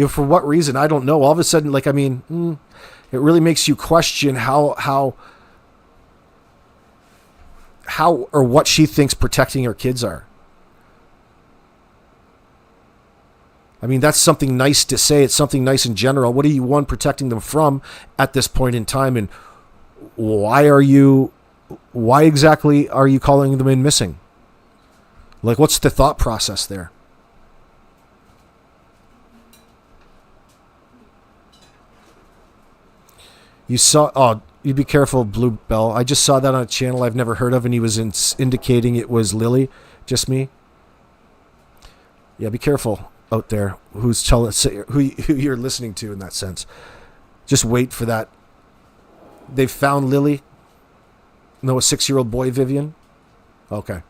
S1: For what reason? I don't know. All of a sudden, it really makes you question how or what she thinks protecting her kids are. I mean, that's something nice to say. It's something nice in general. What are you, protecting them from at this point in time? And why exactly are you calling them in missing? Like, what's the thought process there? You saw, you'd be careful, Blue Bell. I just saw that on a channel I've never heard of, and he was indicating it was Lilly, Just Me. Yeah, be careful out there who you're listening to in that sense. Just wait for that. They've found Lilly. No, a 6-year-old boy, Vivian? Okay.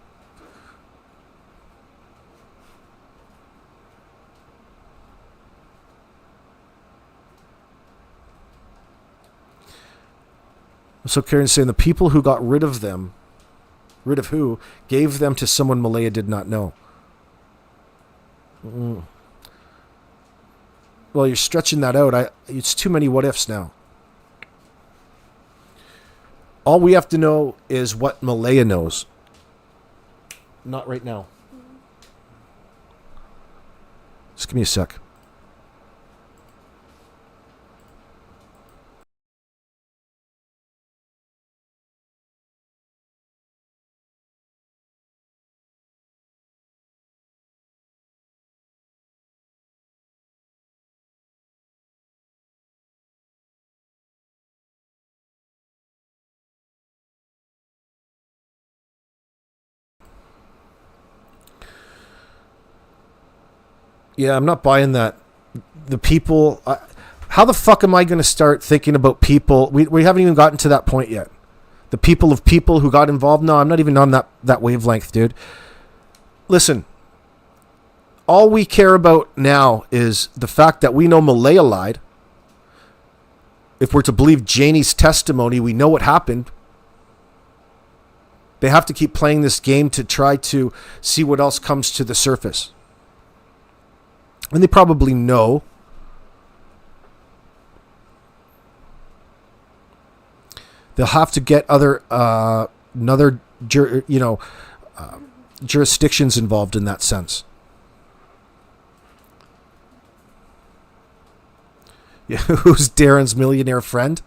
S1: So Karen's saying the people who got rid of them, rid of who, gave them to someone Malaya did not know. Well, you're stretching that out. It's too many what ifs now. All we have to know is what Malaya knows. Not right now. Just give me a sec. Yeah, I'm not buying that. The people... how the fuck am I going to start thinking about people? We haven't even gotten to that point yet. The people of people who got involved? No, I'm not even on that wavelength, dude. Listen. All we care about now is the fact that we know Malaya lied. If we're to believe Janie's testimony, we know what happened. They have to keep playing this game to try to see what else comes to the surface. And they probably know. They'll have to get jurisdictions involved in that sense. Yeah, who's Darren's millionaire friend?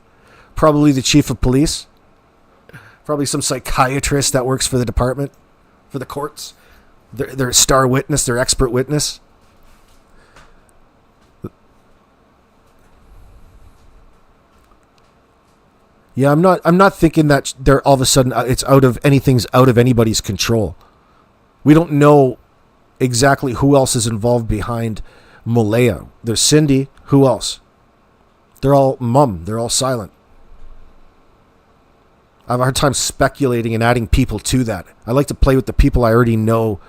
S1: Probably the chief of police. Probably some psychiatrist that works for the department, for the courts. Their star witness, their expert witness. Yeah, I'm not thinking that they're all of a sudden anything's out of anybody's control. We don't know exactly who else is involved behind Malaya. There's Cindy. Who else? They're all mum. They're all silent. I have a hard time speculating and adding people to that. I like to play with the people I already know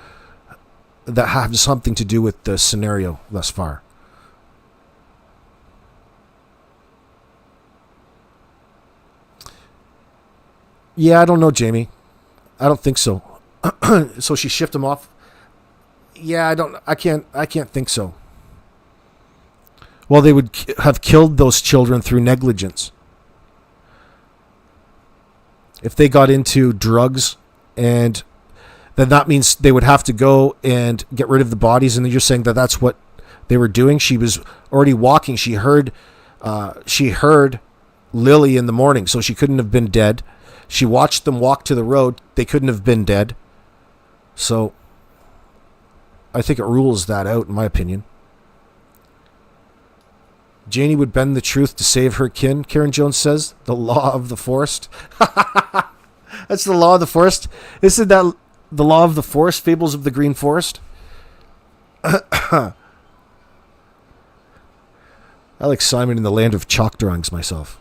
S1: that have something to do with the scenario thus far. Yeah, I don't know, Jamie. I don't think so. So she shipped him off. Yeah, I can't think so. Well, they would have killed those children through negligence. If they got into drugs, and then that means they would have to go and get rid of the bodies, and you're saying that that's what they were doing. She was already walking. She heard Lily in the morning, so she couldn't have been dead. She watched them walk to the road. They couldn't have been dead. So I think it rules that out, in my opinion. Janie would bend the truth to save her kin, Karen Jones says. The law of the forest. That's the law of the forest. Isn't that the law of the forest? Fables of the Green Forest? I like Simon in the Land of Chalk Drawings myself.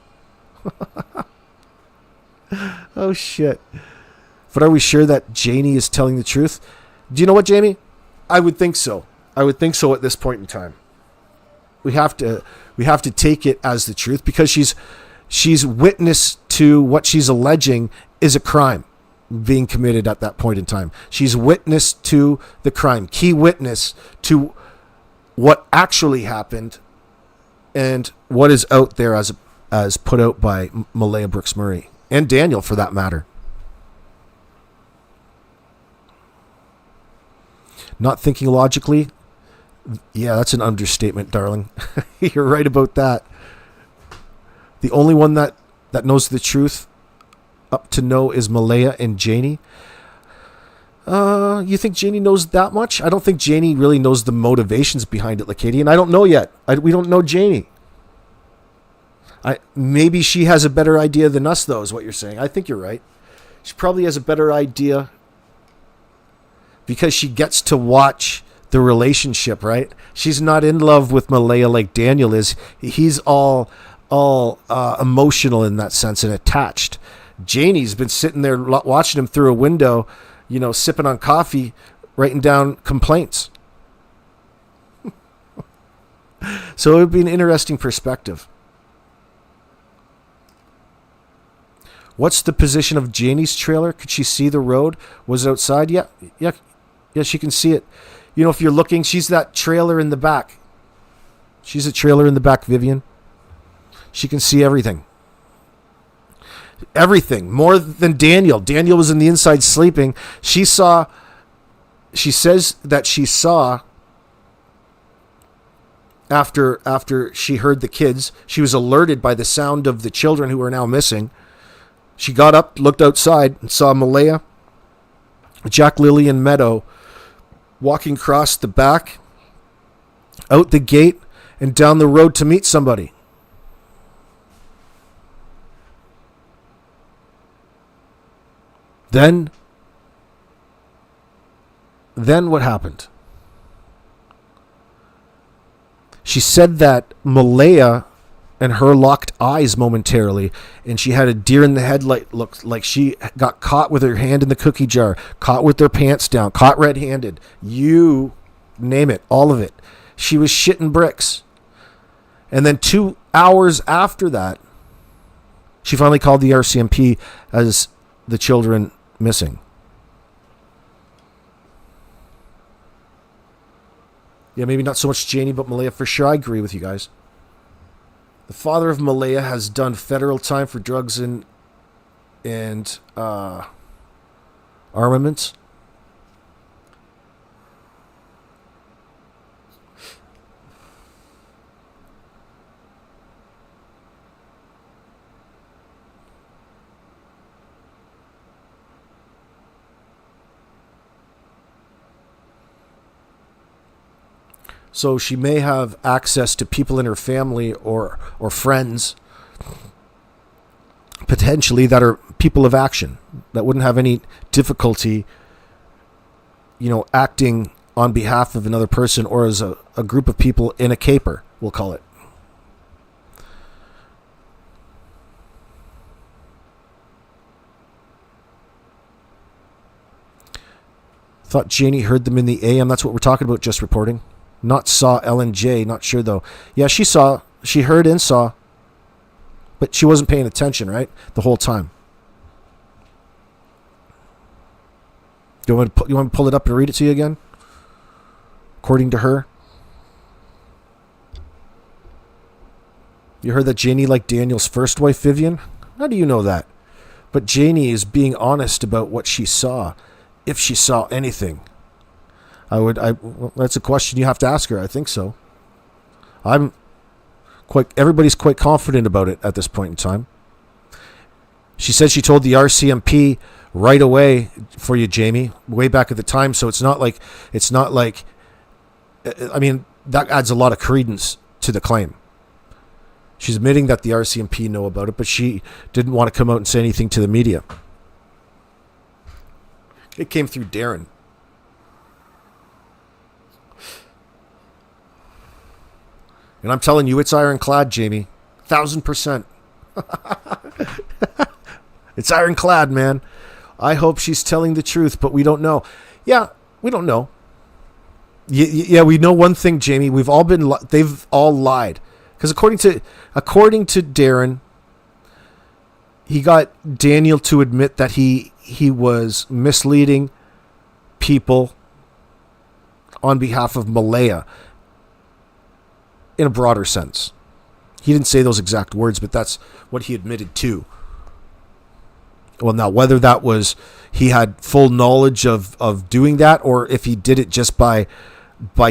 S1: Oh, shit. But are we sure that Janie is telling the truth? Do you know what, Jamie? I would think so. I would think so at this point in time. We have to take it as the truth because she's witness to what she's alleging is a crime being committed at that point in time. She's witness to the crime, key witness to what actually happened and what is out there as put out by Malaya Brooks-Murray and Daniel for that matter. Not thinking logically. Yeah, that's an understatement, darling. You're right about that. The only one that knows the truth up to know is Malaya and Janie. You think Janie knows that much? I don't think Janie really knows the motivations behind it, Lacadian. I don't know yet. We don't know Janie. Maybe she has a better idea than us, though, is what you're saying. I think you're right. She probably has a better idea because she gets to watch the relationship, right? She's not in love with Malaya like Daniel is. He's all emotional in that sense and attached. Janie's been sitting there watching him through a window, sipping on coffee, writing down complaints. So it would be an interesting perspective. What's the position of Janie's trailer? Could she see the road? Was it outside? Yeah, she can see it. If you're looking, she's that trailer in the back. She's a trailer in the back, Vivian. She can see everything. Everything. More than Daniel. Daniel was in the inside sleeping. She says that she saw, after she heard the kids, she was alerted by the sound of the children who are now missing. She got up, looked outside, and saw Malaya, Jack, Lilly, and Meadow walking across the back, out the gate, and down the road to meet somebody. Then what happened? She said that Malaya and her locked eyes momentarily, and she had a deer in the headlight look, like she got caught with her hand in the cookie jar, caught with her pants down, caught red-handed. You name it, all of it. She was shitting bricks. And then 2 hours after that, she finally called the RCMP as the children missing. Yeah, maybe not so much Janie, but Malaya for sure. I agree with you guys. The father of Malaya has done federal time for drugs and armaments. So she may have access to people in her family or friends, potentially, that are people of action, that wouldn't have any difficulty, acting on behalf of another person or as a group of people in a caper, we'll call it. Thought Janie heard them in the AM. That's what we're talking about, just reporting. Not saw L&J, not sure though. Yeah, she heard and saw, but she wasn't paying attention, right? The whole time. You want to pull it up and read it to you again? According to her. You heard that Janie liked Daniel's first wife, Vivian? How do you know that? But Janie is being honest about what she saw, if she saw anything. That's a question you have to ask her. I think so. Everybody's quite confident about it at this point in time. She said she told the RCMP right away for you, Jamie, way back at the time. So it's not like, I mean, that adds a lot of credence to the claim. She's admitting that the RCMP know about it, but she didn't want to come out and say anything to the media. It came through Darren. And I'm telling you, it's ironclad, Jamie. 1,000%. It's ironclad, man. I hope she's telling the truth, but we don't know. Yeah, we don't know. Yeah, we know one thing, Jamie. They've all lied. Because according to Darren, he got Daniel to admit that he was misleading people on behalf of Malaya. In a broader sense. He didn't say those exact words, but that's what he admitted to. Well, now, whether that was he had full knowledge of doing that, or if he did it just by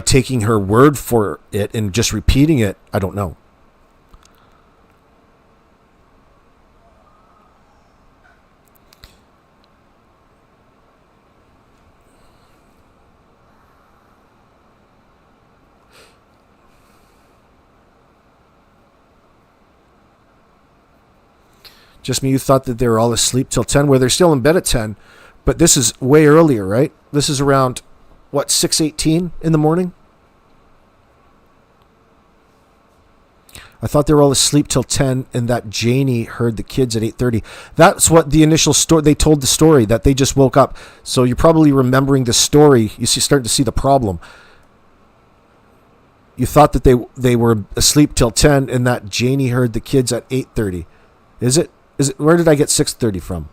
S1: taking her word for it and just repeating it, I don't know. Just me, you thought that they were all asleep till 10, where they're still in bed at 10, but this is way earlier, right? This is around, 6:18 in the morning? I thought they were all asleep till 10 and that Janie heard the kids at 8:30. That's what the initial story, they told the story, that they just woke up. So you're probably remembering the story. You see, starting to see the problem. You thought that they were asleep till 10 and that Janie heard the kids at 8:30. Is it? Where did I get 6:30 from?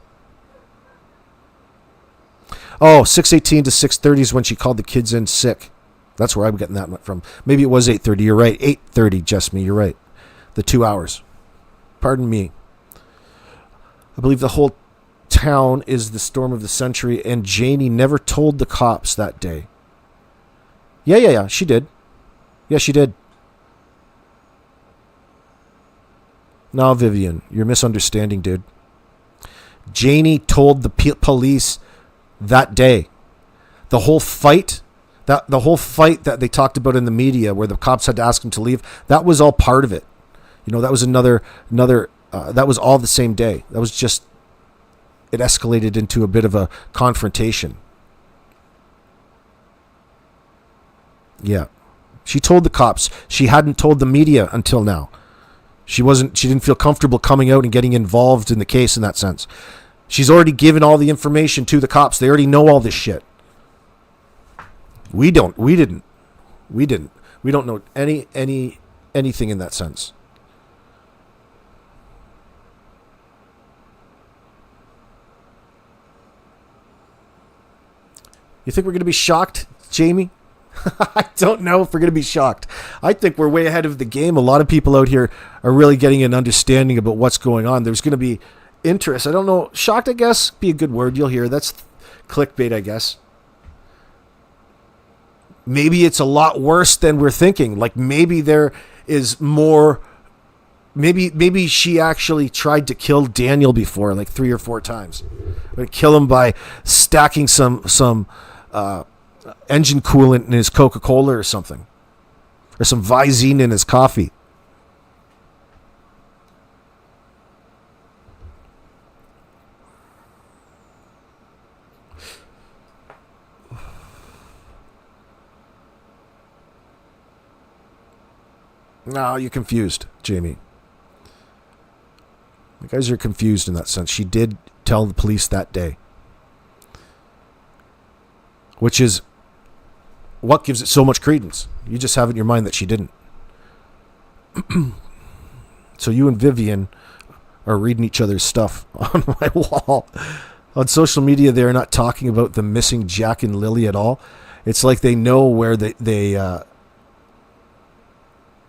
S1: Oh, 6:18 to 6:30 is when she called the kids in sick. That's where I'm getting that from. Maybe it was 8:30. You're right. 8:30, Jessme. You're right. The 2 hours. Pardon me. I believe the whole town is the storm of the century, and Janie never told the cops that day. Yeah. She did. Yeah, she did. No, Vivian, you're misunderstanding, dude. Janie told the police that day. The whole fight that they talked about in the media, where the cops had to ask him to leave, that was all part of it. You know, that was another. That was all the same day. That was just. It escalated into a bit of a confrontation. Yeah, she told the cops. She hadn't told the media until now. She didn't feel comfortable coming out and getting involved in the case in that sense. She's already given all the information to the cops. They already know all this shit. We didn't. We don't know anything in that sense. You think we're going to be shocked, Jamie? I don't know if we're going to be shocked. I think we're way ahead of the game. A lot of people out here are really getting an understanding about what's going on. There's going to be interest. I don't know. Shocked, I guess, be a good word you'll hear. That's clickbait, I guess. Maybe it's a lot worse than we're thinking. Like maybe there is more. Maybe she actually tried to kill Daniel before, like 3 or 4 times. Kill him by stacking some engine coolant in his Coca-Cola or something, or some Visine in his coffee. No, you're confused, Jamie. You guys are confused in that sense. She did tell the police that day, which is what gives it so much credence. You just have it in your mind that she didn't. So you and Vivian are reading each other's stuff on my wall. On social media, they're not talking about the missing Jack and Lily at all. It's like they know where they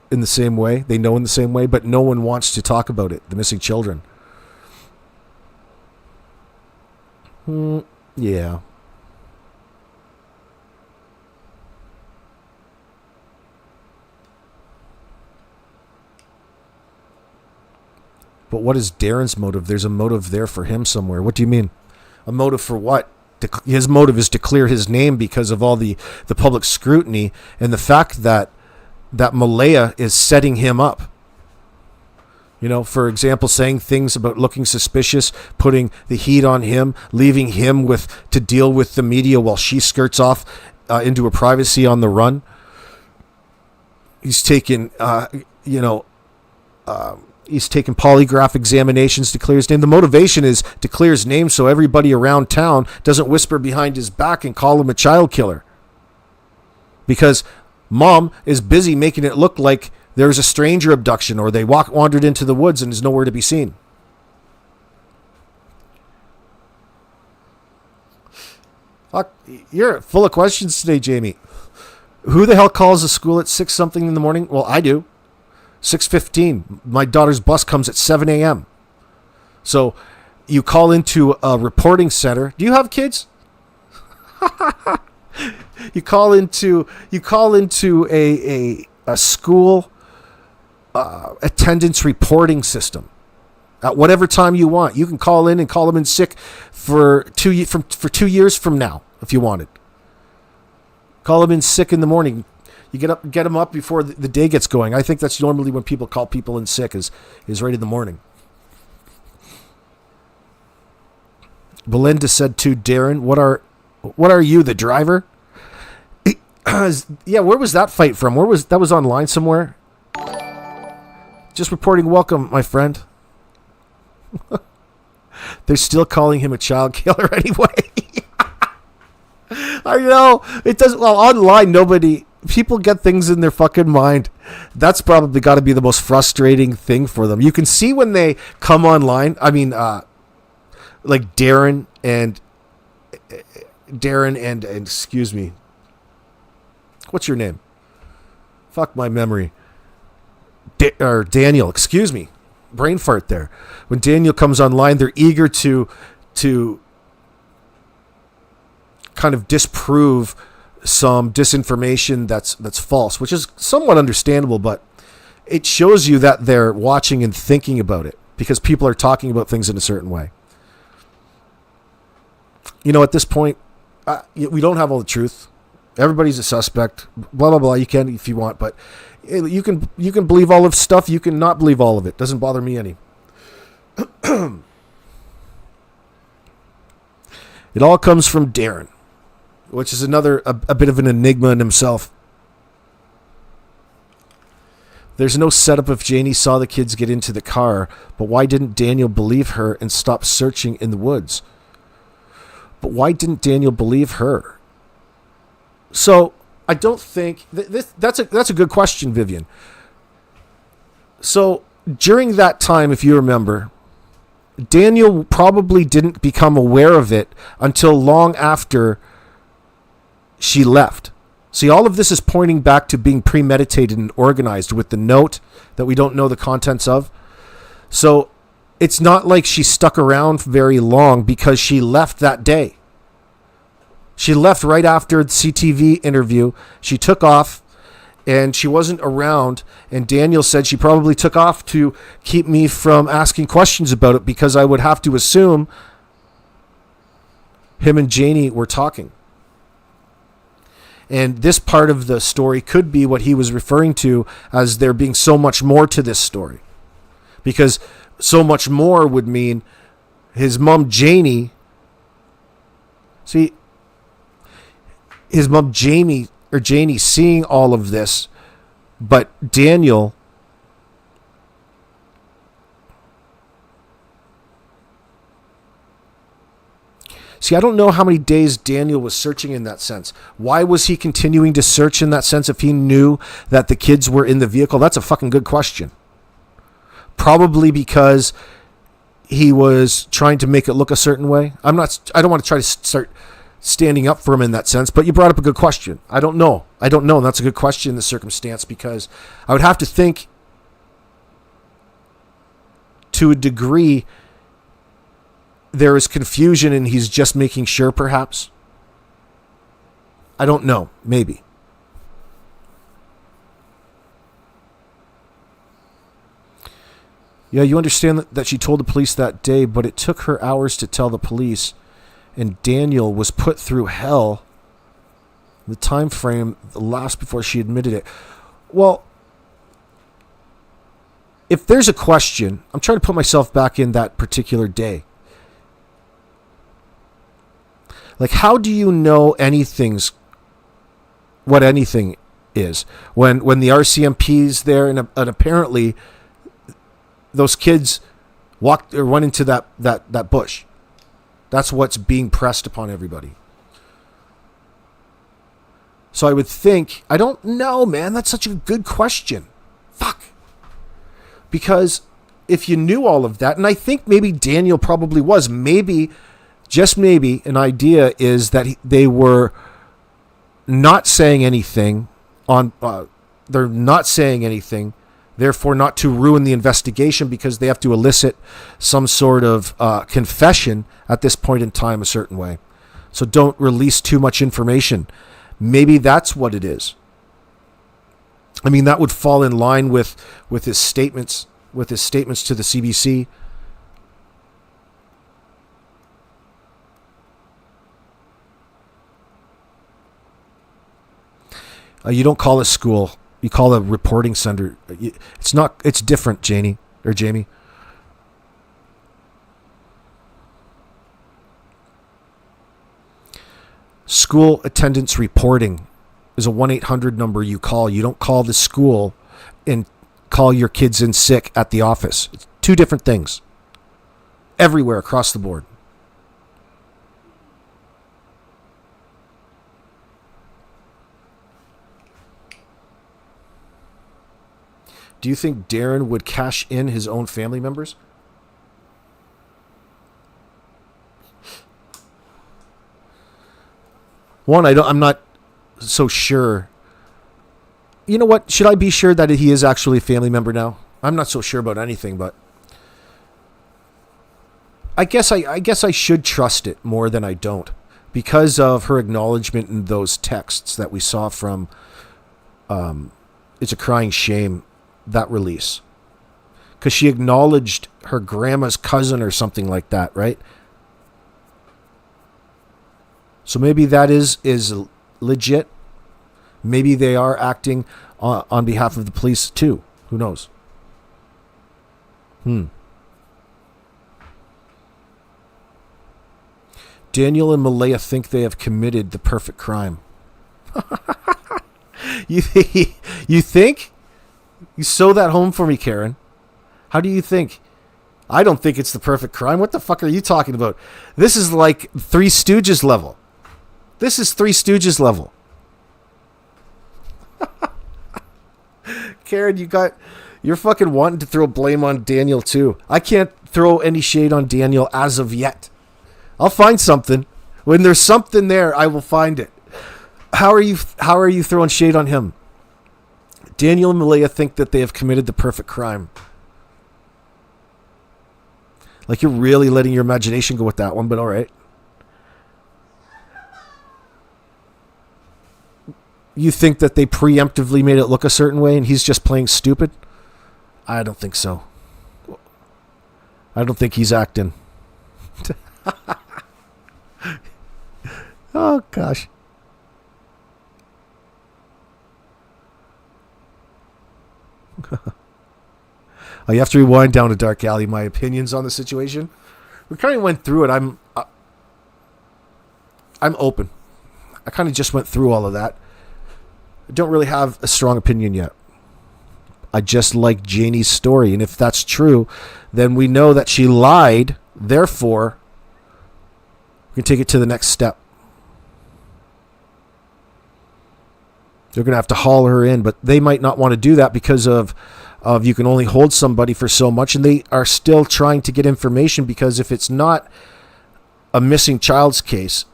S1: in the same way. They know in the same way, but no one wants to talk about it. The missing children. Yeah. But what is Darren's motive? There's a motive there for him somewhere. What do you mean? A motive for what? His motive is to clear his name because of all the public scrutiny and the fact that Malaya is setting him up. You know, for example, saying things about looking suspicious, putting the heat on him, leaving him to deal with the media while she skirts off into her privacy on the run. He's taken, he's taken polygraph examinations to clear his name. The motivation is to clear his name so everybody around town doesn't whisper behind his back and call him a child killer. Because Mom is busy making it look like there's a stranger abduction or they wandered into the woods and is nowhere to be seen. You're full of questions today, Jamie. Who the hell calls the school at 6 something in the morning? Well, I do. 6:15. My daughter's bus comes at 7 a.m. So you call into a reporting center. Do you have kids? You call into a school attendance reporting system at whatever time you want. You can call in and call them in sick for 2 years from now if you wanted. Call them in sick in the morning. You get them up before the day gets going. I think that's normally when people call people in sick is right in the morning. Belinda said to Darren, "What are you, the driver?" Yeah, where was that fight from? That was online somewhere? Just reporting welcome, my friend. They're still calling him a child killer anyway. I know. It doesn't. Well, online, people get things in their fucking mind. That's probably got to be the most frustrating thing for them. You can see when they come online. I mean, like Darren and excuse me. What's your name? Fuck my memory. Or Daniel, excuse me. Brain fart there. When Daniel comes online, they're eager to kind of disprove some disinformation that's false, which is somewhat understandable, but it shows you that they're watching and thinking about it because people are talking about things in a certain way. You know, at this point, we don't have all the truth. Everybody's a suspect. Blah blah blah. You can if you want, but you can believe all of stuff. You can not believe all of it. Doesn't bother me any. It all comes from Darren, which is another a bit of an enigma in himself. There's no setup if Janie saw the kids get into the car, but why didn't Daniel believe her and stop searching in the woods? But why didn't Daniel believe her? So I don't think that's a good question, Vivian. So during that time, if you remember, Daniel probably didn't become aware of it until long after she left. See, all of this is pointing back to being premeditated and organized with the note that we don't know the contents of. So it's not like she stuck around very long because she left that day. She left right after the CTV interview. She took off and she wasn't around. And Daniel said she probably took off to keep me from asking questions about it because I would have to assume him and Janie were talking. And this part of the story could be what he was referring to as there being so much more to this story. Because so much more would mean his mom, Janie. See, his mom, Janie seeing all of this, but Daniel See, I don't know how many days Daniel was searching in that sense. Why was he continuing to search in that sense if he knew that the kids were in the vehicle? That's a fucking good question. Probably because he was trying to make it look a certain way. I don't want to try to start standing up for him in that sense, but you brought up a good question. I don't know. And that's a good question in the circumstance because I would have to think to a degree there is confusion and he's just making sure, perhaps. I don't know. Maybe. Yeah, you understand that she told the police that day, but it took her hours to tell the police, and Daniel was put through hell. The time frame last before she admitted it. Well, if there's a question, I'm trying to put myself back in that particular day. Like, how do you know what anything is when the RCMP's there and apparently those kids walked or went into that bush? That's what's being pressed upon everybody. So I would think, I don't know, man. That's such a good question. Fuck. Because if you knew all of that, and I think maybe Daniel probably was, maybe, just maybe, an idea is that they were not saying anything they're not saying anything, therefore not to ruin the investigation because they have to elicit some sort of confession at this point in time a certain way. So don't release too much information. Maybe that's what it is. I mean, that would fall in line with his statements to the CBC. You don't call a school. You call a reporting center. It's different, Janie or Jamie. School attendance reporting is a 1-800 number you call. You don't call the school and call your kids in sick at the office. It's two different things. Everywhere across the board. Do you think Darren would cash in his own family members? One, I'm not so sure. You know what? Should I be sure that he is actually a family member now? I'm not so sure about anything, but I guess I should trust it more than I don't, because of her acknowledgement in those texts that we saw from It's a Crying Shame, that release. Because she acknowledged her grandma's cousin or something like that, right? So maybe that is legit. Maybe they are acting on behalf of the police too. Who knows? Daniel and Malaya think they have committed the perfect crime. You think? You sew that home for me, Karen. How do you think? I don't think it's the perfect crime. What the fuck are you talking about? This is like Three Stooges level. This is Three Stooges level. Karen, you're fucking wanting to throw blame on Daniel too. I can't throw any shade on Daniel as of yet. I'll find something. When there's something there, I will find it. How are you throwing shade on him? Daniel and Malaya think that they have committed the perfect crime. Like, you're really letting your imagination go with that one, but all right. You think that they preemptively made it look a certain way and he's just playing stupid? I don't think so. I don't think he's acting. Oh, gosh. Oh, you have to rewind down to Dark Alley. My opinions on the situation. We kind of went through it. I'm open. I kind of just went through all of that. I don't really have a strong opinion yet. I just like Janie's story, and if that's true, then we know that she lied. Therefore, we can take it to the next step. They're going to have to haul her in, but they might not want to do that because of you can only hold somebody for so much, and they are still trying to get information, because if it's not a missing child's case,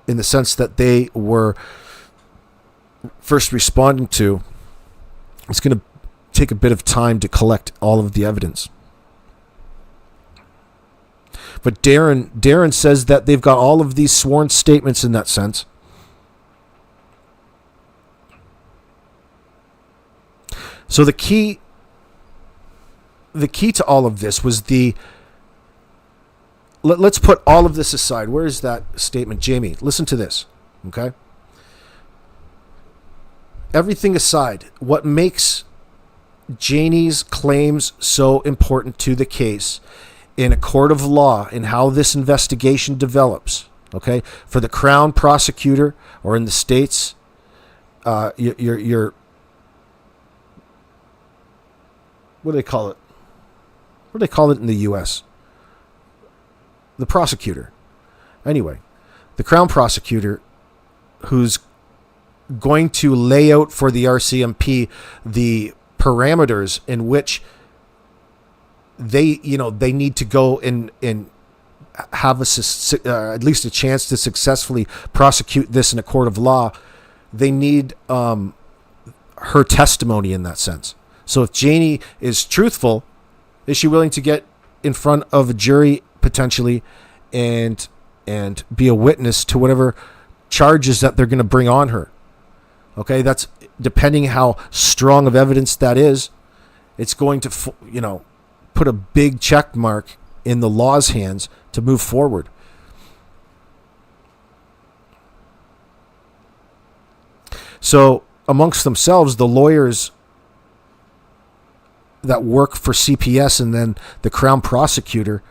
S1: in the sense that they were first responding to, it's going to take a bit of time to collect all of the evidence. But Darren says that they've got all of these sworn statements in that sense. So the key to all of this was let's put all of this aside. Where is that statement? Jamie, listen to this, okay? Everything aside, what makes Janie's claims so important to the case in a court of law and how this investigation develops, okay? For the Crown prosecutor, or in the States, your what do they call it? What do they call it in the U.S.? The prosecutor. Anyway, the Crown prosecutor, who's going to lay out for the RCMP the parameters in which they need to go and have at least a chance to successfully prosecute this in a court of law. They need her testimony in that sense. So if Janie is truthful, is she willing to get in front of a jury potentially and be a witness to whatever charges that they're going to bring on her? Okay, that's depending how strong of evidence that is. It's going to, put a big check mark in the law's hands to move forward. So amongst themselves, the lawyers that work for CPS and then the Crown prosecutor,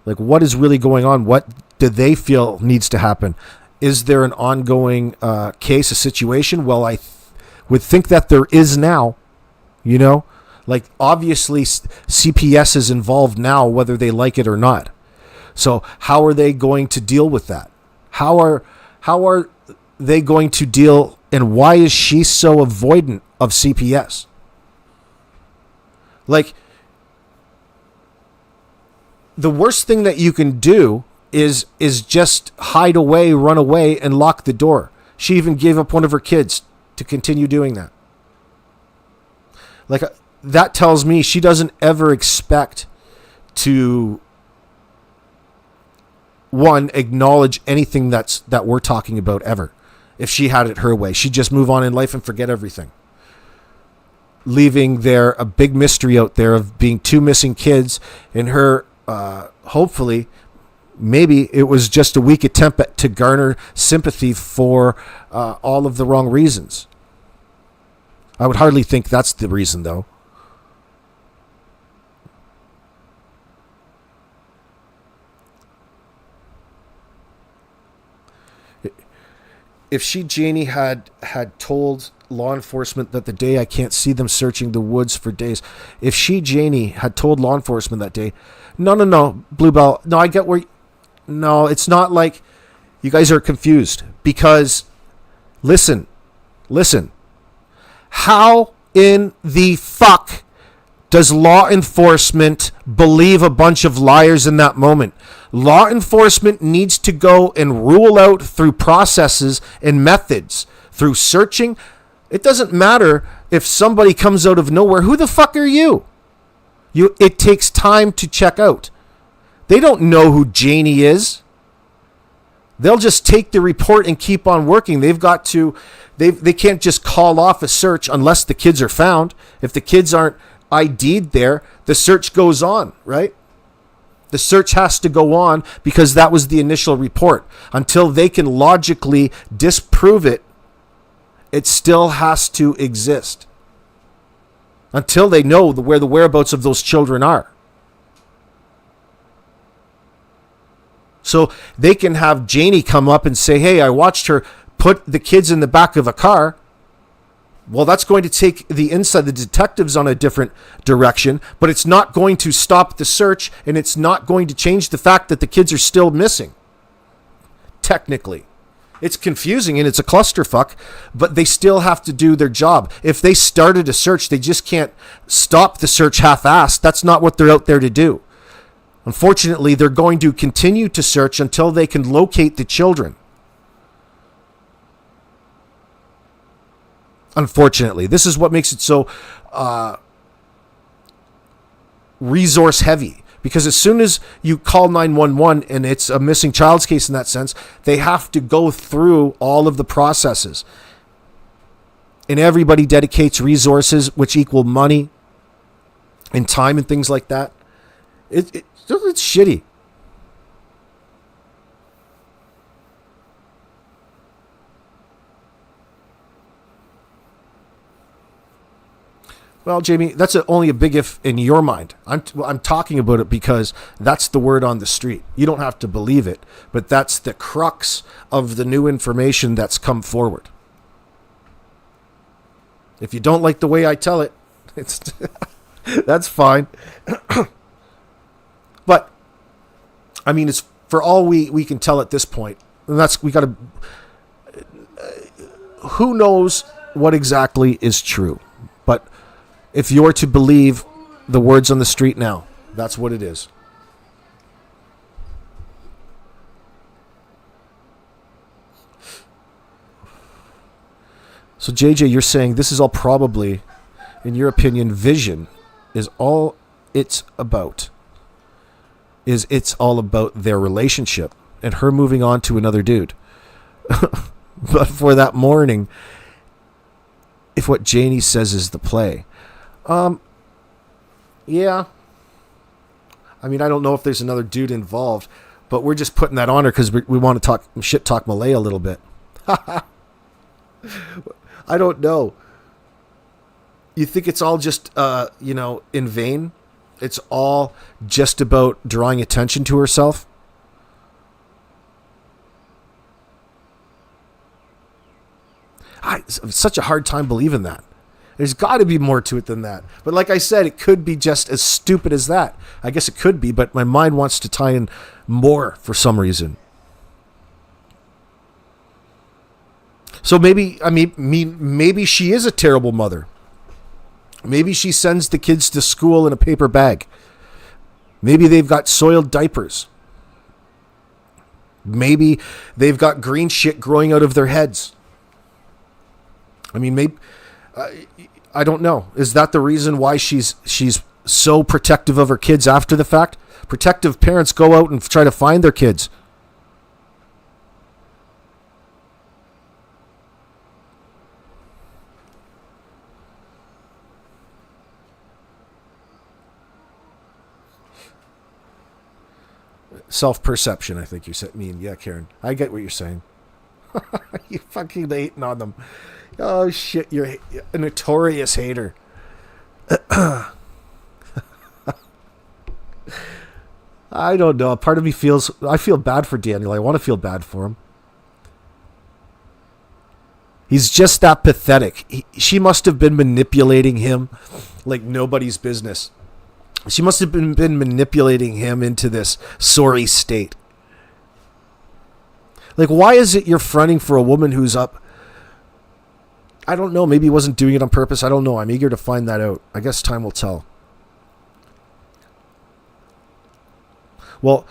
S1: like, what is really going on? What do they feel needs to happen? Is there an ongoing case, a situation? Well, I would think that there is now, Like, obviously, CPS is involved now, whether they like it or not. So how are they going to deal with that? How are they going to deal, and why is she so avoidant of CPS? Like, the worst thing that you can do is just hide away, run away, and lock the door. She even gave up one of her kids to continue doing that. Like, that tells me she doesn't ever expect to, one, acknowledge anything that we're talking about ever. If she had it her way, she'd just move on in life and forget everything, leaving there a big mystery out there of being 2 missing kids, and her hopefully, maybe it was just a weak attempt to garner sympathy for all of the wrong reasons. I would hardly think that's the reason, though. If Janie, had told law enforcement that the day, I can't see them searching the woods for days. If Janie, had told law enforcement that day, no, Bluebell, no, I get where, no, it's not like you guys are confused, because listen, how in the fuck does law enforcement believe a bunch of liars in that moment? Law enforcement needs to go and rule out through processes and methods, through searching. It doesn't matter if somebody comes out of nowhere. Who the fuck are you? It takes time to check out. They don't know who Janie is. They'll just take the report and keep on working. They can't just call off a search unless the kids are found. If the kids aren't ID'd there, the search goes on, right? The search has to go on because that was the initial report. Until they can logically disprove it, it still has to exist. Until they know where the whereabouts of those children are. So they can have Janie come up and say, hey, I watched her put the kids in the back of a car. Well, that's going to take the detectives on a different direction, but it's not going to stop the search, and it's not going to change the fact that the kids are still missing. Technically. It's confusing and it's a clusterfuck, but they still have to do their job. If they started a search, they just can't stop the search half-assed. That's not what they're out there to do. Unfortunately, they're going to continue to search until they can locate the children. Unfortunately, this is what makes it so resource heavy. Because as soon as you call 911 and it's a missing child's case in that sense, they have to go through all of the processes. And everybody dedicates resources, which equal money and time and things like that. It's shitty. Well, Jamie, that's only a big if in your mind. I'm talking about it because that's the word on the street. You don't have to believe it, but that's the crux of the new information that's come forward. If you don't like the way I tell it, that's fine. But I mean, it's for all we can tell at this point. And we got to. Who knows what exactly is true? But if you're to believe the words on the street now, that's what it is. So, JJ, you're saying this is all probably, in your opinion, vision is all it's about. It's all about their relationship and her moving on to another dude. But for that morning, if what Janie says is the play, yeah. I mean, I don't know if there's another dude involved, but we're just putting that on her because we want to talk Malaya a little bit. I don't know. You think it's all just, in vain? It's all just about drawing attention to herself? It's such a hard time believing that. There's got to be more to it than that. But like I said, it could be just as stupid as that. I guess it could be, but my mind wants to tie in more for some reason. So maybe she is a terrible mother. Maybe she sends the kids to school in a paper bag. Maybe they've got soiled diapers. Maybe they've got green shit growing out of their heads. I mean, maybe I don't know. Is that the reason why she's so protective of her kids after the fact? Protective parents go out and try to find their kids. Self-perception, I think you said. Yeah, Karen. I get what you're saying. You fucking hating on them. Oh, shit. You're a notorious hater. I don't know. Part of me I feel bad for Daniel. I want to feel bad for him. He's just that pathetic. She must have been manipulating him like nobody's business. She must have been manipulating him into this sorry state. Like, why is it you're fronting for a woman who's up? I don't know. Maybe he wasn't doing it on purpose. I don't know. I'm eager to find that out. I guess time will tell. Well,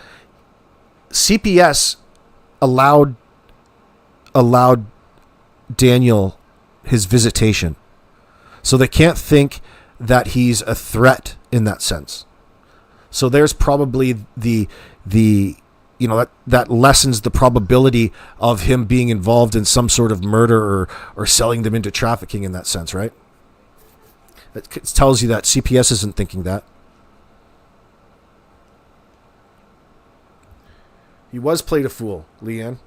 S1: CPS allowed Daniel his visitation. So they can't think that he's a threat in that sense. So there's probably the that lessens the probability of him being involved in some sort of murder or selling them into trafficking in that sense, right? It tells you that CPS isn't thinking that. He was played a fool, Leanne.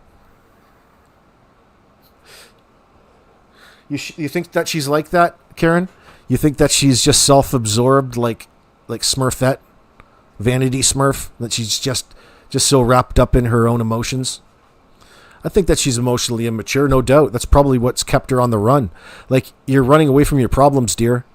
S1: You think that she's like that, Karen? You think that she's just self-absorbed like Smurfette? Vanity Smurf? That she's just so wrapped up in her own emotions? I think that she's emotionally immature, no doubt. That's probably what's kept her on the run. Like, you're running away from your problems, dear.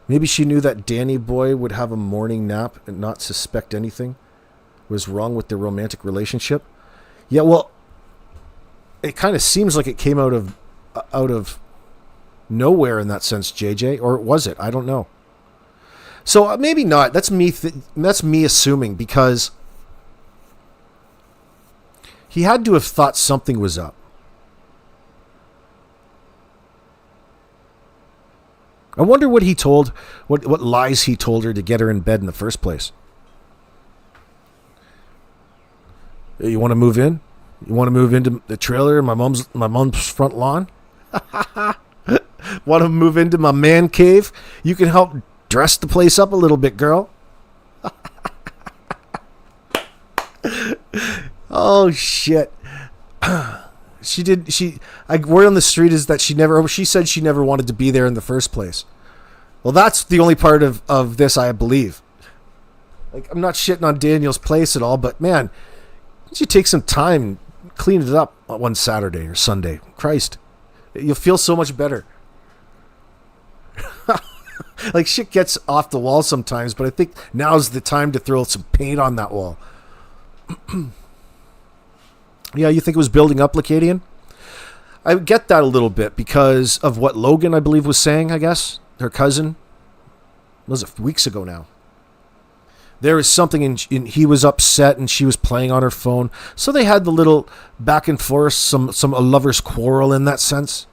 S1: Maybe she knew that Danny boy would have a morning nap and not suspect anything was wrong with their romantic relationship. Yeah, well, it kind of seems like it came out of nowhere in that sense, JJ, or was it? I don't know. So maybe not. That's me. That's me assuming, because he had to have thought something was up. I wonder what he told, what lies he told her to get her in bed in the first place. You want to move in? You want to move into the trailer in my mom's front lawn? Want to move into my man cave? You can help dress the place up a little bit, girl. Oh shit. Word on the street is that she said she never wanted to be there in the first place. Well, that's the only part of this I believe. Like, I'm not shitting on Daniel's place at all, but man, you take some time and clean it up one Saturday or Sunday. Christ, you'll feel so much better. Like, shit gets off the wall sometimes, but I think now's the time to throw some paint on that wall. Yeah, you think it was building up, Lacadian? I get that a little bit because of what Logan, I believe, was saying, I guess. Her cousin. Was it weeks ago now? There was something in he was upset and she was playing on her phone. So they had the little back and forth, some a lover's quarrel in that sense.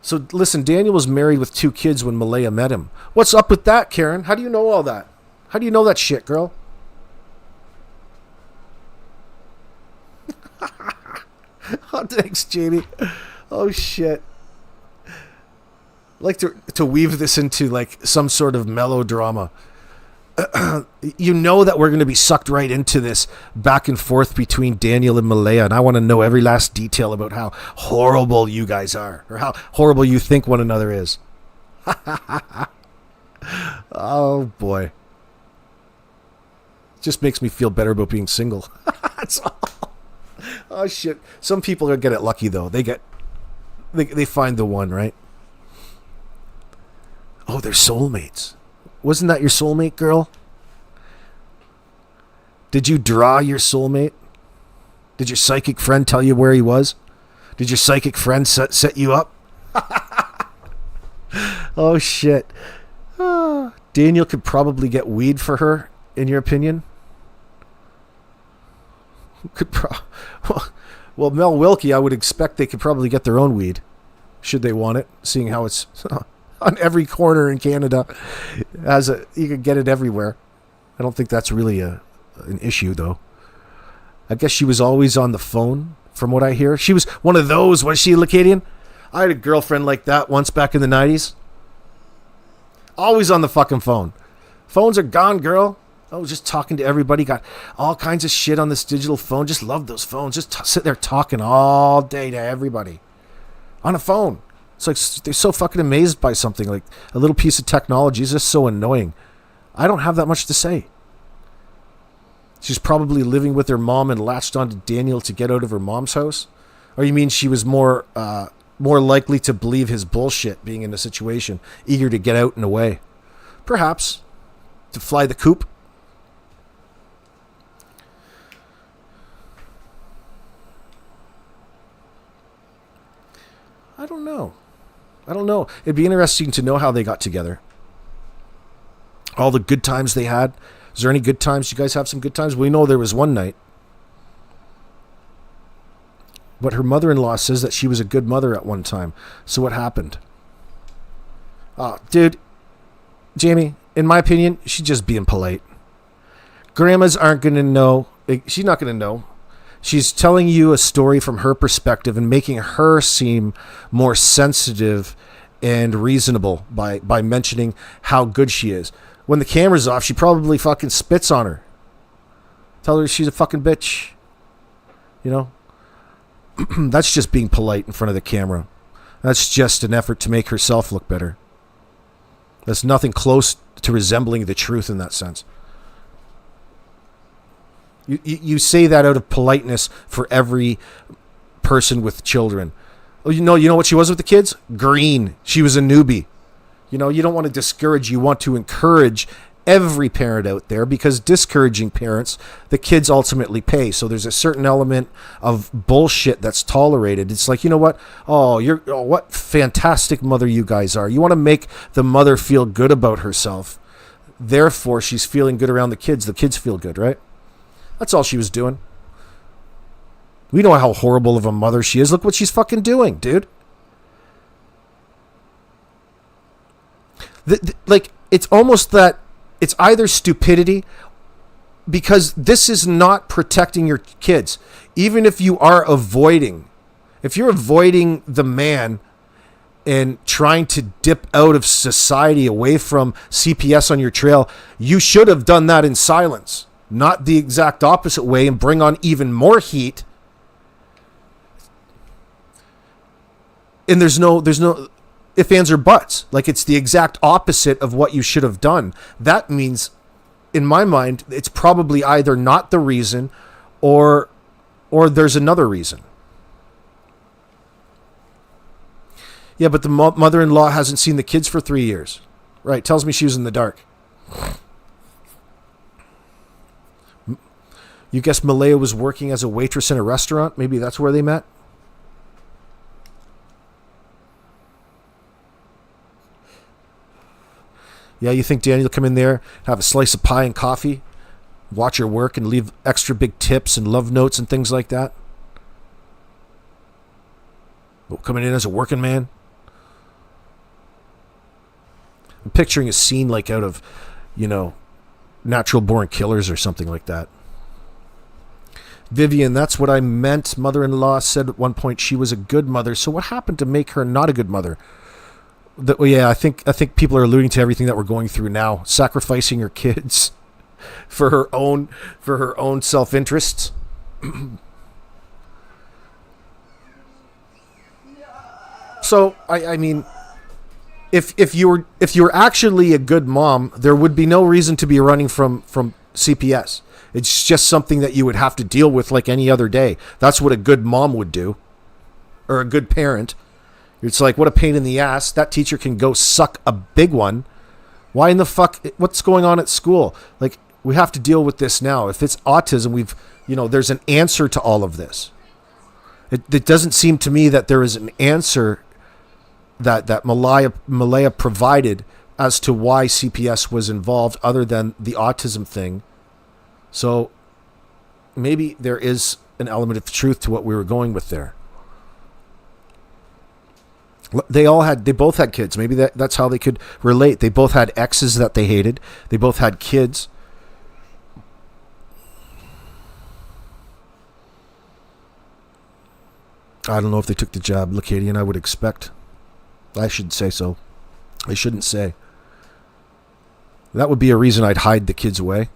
S1: So listen, Daniel was married with 2 kids when Malaya met him. What's up with that, Karen? How do you know all that? How do you know that shit, girl? Oh, thanks, Janie. Oh, shit. I'd like to weave this into, like, some sort of melodrama. you know that we're going to be sucked right into this back and forth between Daniel and Malaya, and I want to know every last detail about how horrible you guys are, or how horrible you think one another is. Oh boy, just makes me feel better about being single. That's all. Oh shit, some people get it lucky though. They find the one, right? Oh, they're soulmates. Wasn't that your soulmate, girl? Did you draw your soulmate? Did your psychic friend tell you where he was? Did your psychic friend set you up? Oh, shit. Daniel could probably get weed for her, in your opinion? Well, Mel Wilkie, I would expect they could probably get their own weed, should they want it, seeing how it's on every corner in Canada. You can get it everywhere. I don't think that's really an issue, though. I guess she was always on the phone, from what I hear. She was one of those. Was she a Lacadian? I had a girlfriend like that once back in the 90s. Always on the fucking phone. Phones are gone, girl. Oh, just talking to everybody. Got all kinds of shit on this digital phone. Just love those phones. Just sit there talking all day to everybody. On a phone. It's like they're so fucking amazed by something. Like a little piece of technology is just so annoying. I don't have that much to say. She's probably living with her mom and latched onto Daniel to get out of her mom's house? Or you mean she was more likely to believe his bullshit being in a situation, eager to get out and away? Perhaps. To fly the coop? I don't know. It'd be interesting to know how they got together. All the good times they had. Is there any good times? You guys have some good times? We know there was one night. But her mother-in-law says that she was a good mother at one time. So what happened? Dude, Jamie, in my opinion, she's just being polite. Grandmas aren't going to know. She's not going to know. She's telling you a story from her perspective and making her seem more sensitive and reasonable by mentioning how good she is. When the camera's off, she probably fucking spits on her. Tell her she's a fucking bitch. You know? That's just being polite in front of the camera. That's just an effort to make herself look better. That's nothing close to resembling the truth in that sense. You say that out of politeness for every person with children. Oh, you know what she was with the kids? Green. She was a newbie. You know, you don't want to discourage. You want to encourage every parent out there, because discouraging parents, the kids ultimately pay. So there's a certain element of bullshit that's tolerated. It's like, you know what? What fantastic mother you guys are. You want to make the mother feel good about herself. Therefore, she's feeling good around the kids. The kids feel good, right? That's all she was doing. We know how horrible of a mother she is. Look what she's fucking doing, dude. It's almost that it's either stupidity, because this is not protecting your kids. Even if you're avoiding the man and trying to dip out of society away from CPS on your trail, you should have done that in silence, not the exact opposite way and bring on even more heat. And there's no ifs, ands, or buts. Like, it's the exact opposite of what you should have done. That means, in my mind, it's probably either not the reason or there's another reason. Yeah, but the mother-in-law hasn't seen the kids for 3 years. Right, tells me she was in the dark. You guess Malaya was working as a waitress in a restaurant? Maybe that's where they met? Yeah, you think Daniel will come in there, have a slice of pie and coffee, watch her work, and leave extra big tips and love notes and things like that? Oh, coming in as a working man? I'm picturing a scene like out of, Natural Born Killers or something like that. Vivian, that's what I meant. Mother-in-law said at one point she was a good mother. So what happened to make her not a good mother? Yeah, I think people are alluding to everything that we're going through now, sacrificing her kids for her own self-interests. So I mean, if you were actually a good mom, there would be no reason to be running from CPS. It's just something that you would have to deal with like any other day. That's what a good mom would do, or a good parent. It's like, what a pain in the ass. That teacher can go suck a big one. Why in the fuck? What's going on at school? Like, we have to deal with this now. If it's autism, there's an answer to all of this. It doesn't seem to me that there is an answer that Malaya provided as to why CPS was involved, other than the autism thing. So maybe there is an element of truth to what we were going with there. They both had kids. Maybe that's how they could relate. They both had exes that they hated. They both had kids. I don't know if they took the job, Lacadian. I would expect. I should say so. I shouldn't say. That would be a reason I'd hide the kids away.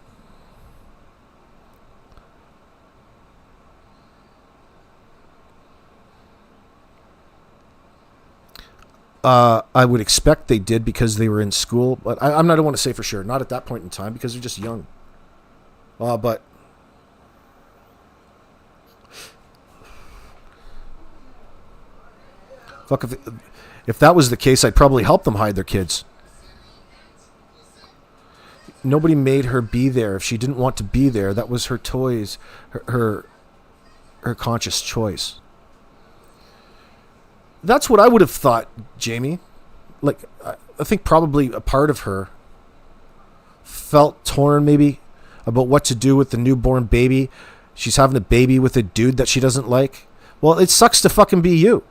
S1: I would expect they did because they were in school, but I don't want to say for sure. Not at that point in time because they're just young. But fuck, if that was the case, I'd probably help them hide their kids. Nobody made her be there. If she didn't want to be there, that was her choice, her conscious choice. That's what I would have thought, Jamie. Like, I think probably a part of her felt torn maybe about what to do with the newborn baby. She's having a baby with a dude that she doesn't like. Well, it sucks to fucking be you.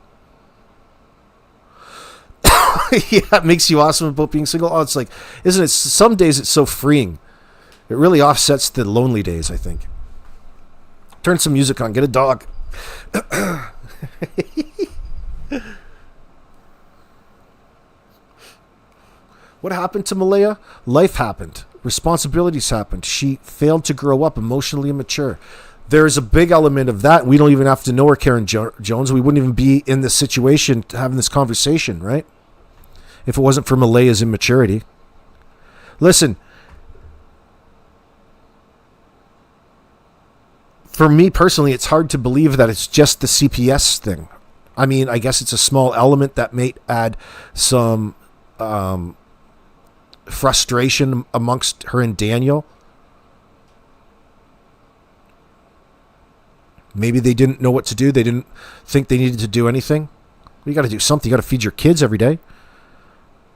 S1: Yeah, it makes you awesome about being single. Oh, it's like, isn't it? Some days it's so freeing. It really offsets the lonely days, I think. Turn some music on. Get a dog. What happened to Malaya? Life happened. Responsibilities happened. She failed to grow up, emotionally immature. There's a big element of that. We don't even have to know her, Karen Jones. We wouldn't even be in this situation having this conversation, right? If it wasn't for Malaya's immaturity. Listen, for me personally, it's hard to believe that it's just the CPS thing. I mean, I guess it's a small element that may add some frustration amongst her and Daniel. Maybe they didn't know what to do. They didn't think they needed to do anything. You got to do something. You got to feed your kids every day.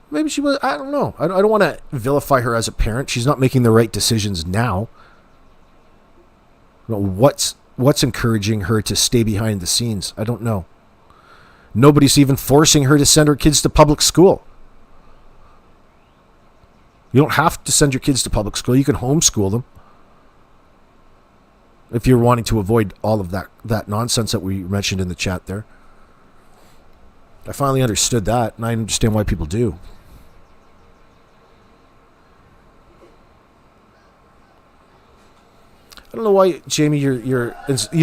S1: Maybe she was, I don't know. I don't want to vilify her as a parent. She's not making the right decisions now. What's encouraging her to stay behind the scenes? I don't know. Nobody's even forcing her to send her kids to public school. You don't have to send your kids to public school. You can homeschool them. If you're wanting to avoid all of that nonsense that we mentioned in the chat there. I finally understood that, and I understand why people do. I don't know why, Jamie, you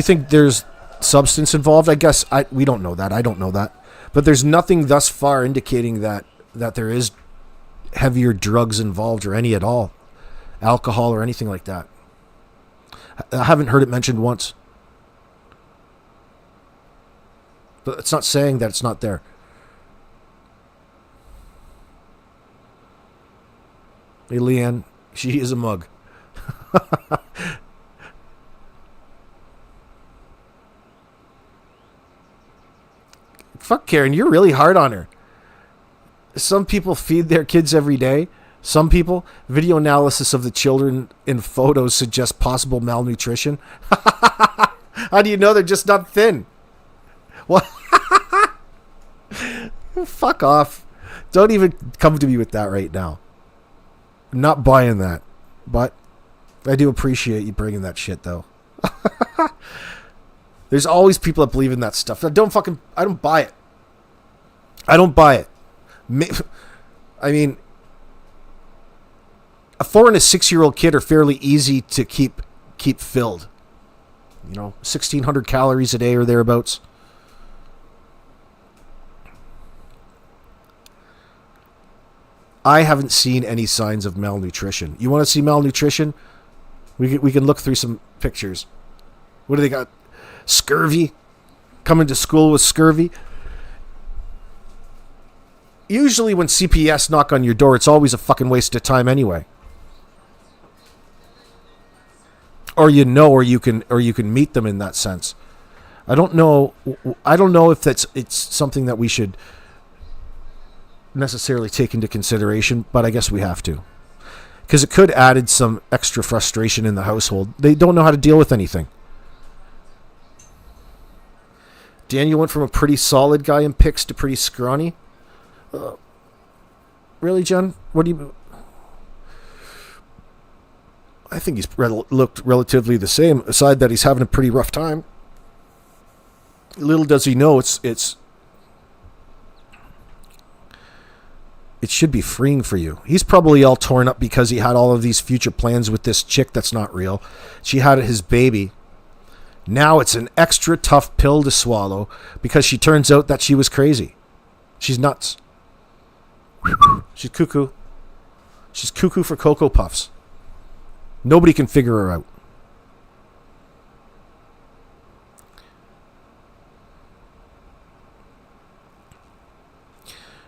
S1: think there's substance involved. I guess we don't know that. I don't know that. But there's nothing thus far indicating that there is heavier drugs involved or any at all. Alcohol or anything like that. I haven't heard it mentioned once. But it's not saying that it's not there. Hey, Leanne, she is a mug. Fuck, Karen, you're really hard on her. Some people feed their kids every day. Some people, video analysis of the children in photos suggests possible malnutrition. How do you know they're just not thin? What? Fuck off. Don't even come to me with that right now. I'm not buying that. But I do appreciate you bringing that shit, though. There's always people that believe in that stuff. I don't buy it. I don't buy it. I mean, a 4 and a 6-year-old kid are fairly easy to keep filled. 1,600 calories a day or thereabouts. I haven't seen any signs of malnutrition. You want to see malnutrition? We can look through some pictures. What do they got? Scurvy? Coming to school with scurvy? Usually when CPS knock on your door, it's always a fucking waste of time anyway. Or or you can meet them in that sense. I don't know if it's something that we should necessarily take into consideration, but I guess we have to. Because it could added some extra frustration in the household. They don't know how to deal with anything. Daniel went from a pretty solid guy in pics to pretty scrawny. Really, Jen? What do you... I think he's looked relatively the same, aside that he's having a pretty rough time. Little does he know it should be freeing for you. He's probably all torn up because he had all of these future plans with this chick that's not real. She had his baby. Now it's an extra tough pill to swallow because she turns out that she was crazy. She's nuts. She's cuckoo. She's cuckoo for Cocoa Puffs. Nobody can figure her out.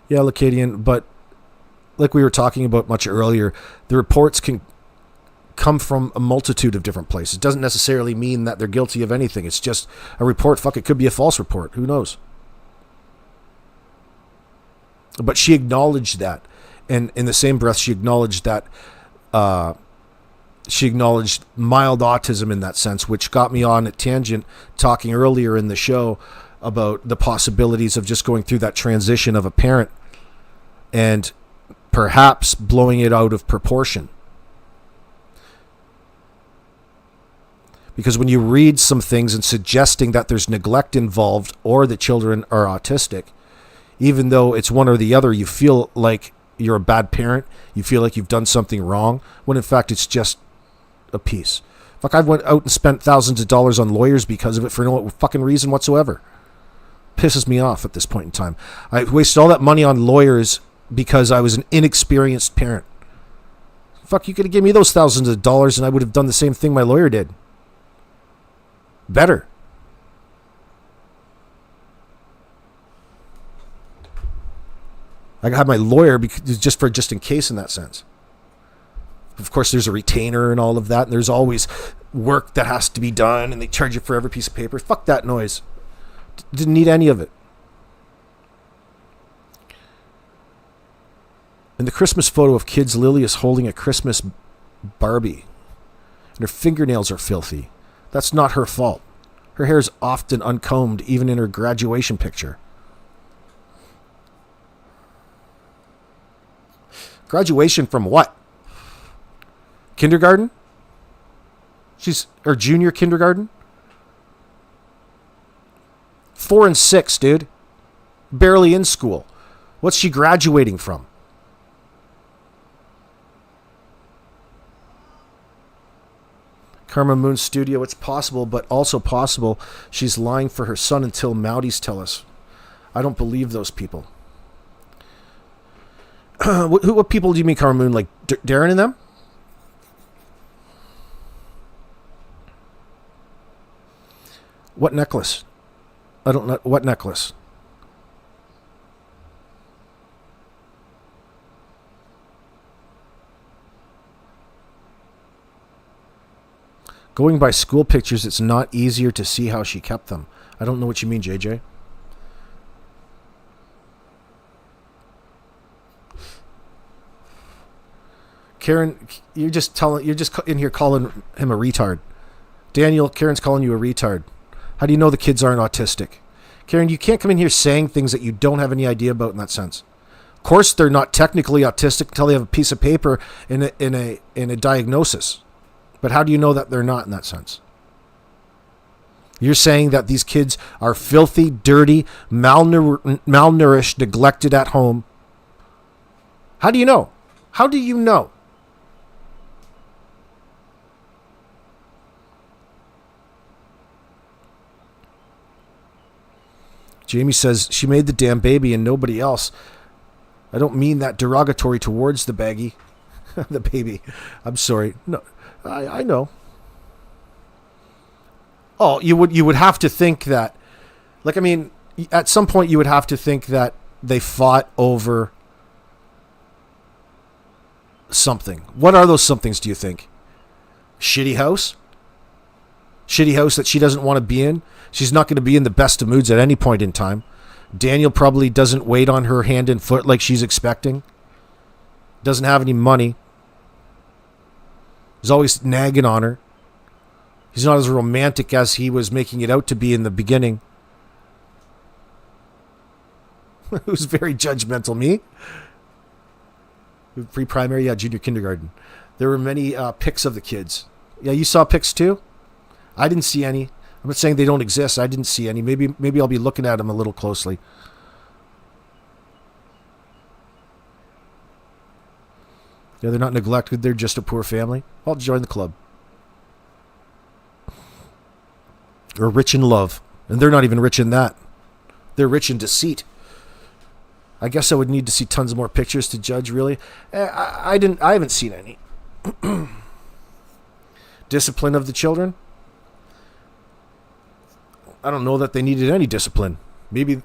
S1: Yeah, Lacadian, but like we were talking about much earlier, the reports can come from a multitude of different places. It doesn't necessarily mean that they're guilty of anything. It's just a report. Fuck, it could be a false report. Who knows? But she acknowledged that. And in the same breath, she acknowledged that she acknowledged mild autism in that sense, which got me on a tangent talking earlier in the show about the possibilities of just going through that transition of a parent and perhaps blowing it out of proportion. Because when you read some things and suggesting that there's neglect involved or the children are autistic, even though it's one or the other, you feel like you're a bad parent. You feel like you've done something wrong, when in fact it's just a piece. Fuck, I went out and spent thousands of dollars on lawyers because of it for no fucking reason whatsoever. Pisses me off at this point in time. I wasted all that money on lawyers because I was an inexperienced parent. Fuck, you could have given me those thousands of dollars and I would have done the same thing my lawyer did. Better. I got my lawyer just in case in that sense. Of course, there's a retainer and all of that. And there's always work that has to be done and they charge you for every piece of paper. Fuck that noise. Didn't need any of it. In the Christmas photo of kids, Lily is holding a Christmas Barbie. And her fingernails are filthy. That's not her fault. Her hair is often uncombed, even in her graduation picture. Graduation from what? Kindergarten? Or junior kindergarten? 4 and 6, dude. Barely in school. What's she graduating from? Karma Moon Studio, it's possible, but also possible she's lying for her son until Mounties tell us. I don't believe those people. What people do you mean, Karma Moon? Like Darren and them? What necklace? I don't know. What necklace? Going by school pictures, it's not easier to see how she kept them. I don't know what you mean, JJ. Karen, you're just in here calling him a retard. Daniel, Karen's calling you a retard. How do you know the kids aren't autistic? Karen, you can't come in here saying things that you don't have any idea about in that sense. Of course, they're not technically autistic until they have a piece of paper in a diagnosis. But how do you know that they're not in that sense? You're saying that these kids are filthy, dirty, malnourished, neglected at home, How do you know? How do you know? Jamie says she made the damn baby and nobody else. I don't mean that derogatory towards the baggie. The baby. I'm sorry. No, I know. Oh, you would have to think that, like, I mean, at some point you would have to think that they fought over something. What are those somethings, do you think? Shitty house? Shitty house that she doesn't want to be in? She's not going to be in the best of moods at any point in time. Daniel probably doesn't wait on her hand and foot like she's expecting. Doesn't have any money. He's always nagging on her. He's not as romantic as he was making it out to be in the beginning. Who's very judgmental? Me? Pre-primary, yeah, junior kindergarten. There were many pics of the kids. Yeah, you saw pics too? I didn't see any. I'm not saying they don't exist. I didn't see any. Maybe I'll be looking at them a little closely. Yeah, they're not neglected. They're just a poor family. I'll join the club. Or rich in love. And they're not even rich in that. They're rich in deceit. I guess I would need to see tons more pictures to judge, really. I haven't seen any. Discipline of the children? I don't know that they needed any discipline. Maybe...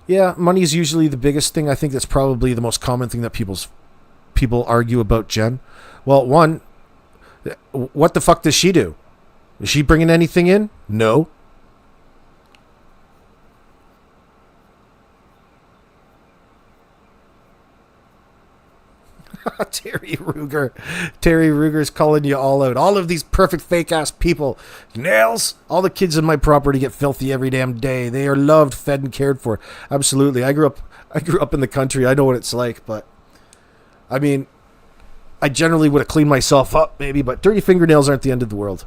S1: Yeah, money is usually the biggest thing. I think that's probably the most common thing that people argue about Jen. Well, one, what the fuck does she do? Is she bringing anything in? No. Terry Ruger's calling you all out. All of these perfect fake ass people. Nails. All the kids in my property get filthy every damn day. They are loved, fed, and cared for. Absolutely. I grew up in the country. I know what it's like, but I mean, I generally would have cleaned myself up, maybe, but dirty fingernails aren't the end of the world.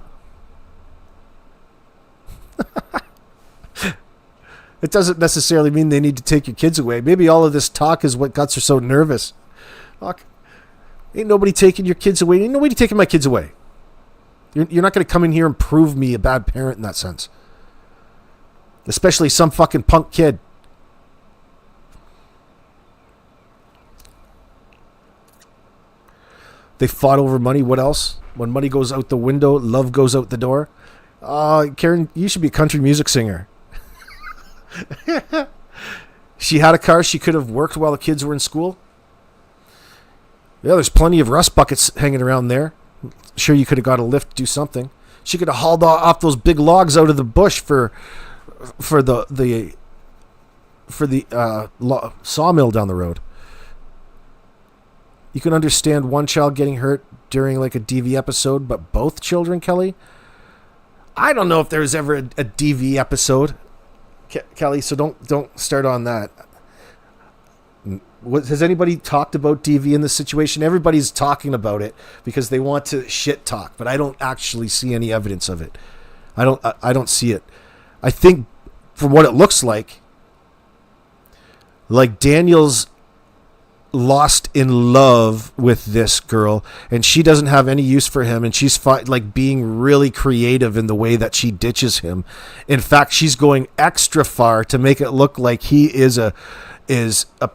S1: It doesn't necessarily mean they need to take your kids away. Maybe all of this talk is what got her so nervous. Fuck. Ain't nobody taking your kids away. Ain't nobody taking my kids away. You're not going to come in here and prove me a bad parent in that sense. Especially some fucking punk kid. They fought over money. What else? When money goes out the window, love goes out the door. Karen, you should be a country music singer. She had a car. She could have worked while the kids were in school. Yeah, there's plenty of rust buckets hanging around there. Sure, you could have got a lift to do something. She could have hauled off those big logs out of the bush for the sawmill down the road. You can understand one child getting hurt during like a DV episode, but both children, Kelly? I don't know if there was ever a DV episode, Kelly, so don't start on that. Has anybody talked about DV in this situation? Everybody's talking about it because they want to shit talk, but I don't actually see any evidence of it. I don't see it. I think from what it looks like Daniel's lost in love with this girl and she doesn't have any use for him, and she's being really creative in the way that she ditches him. In fact, she's going extra far to make it look like he is a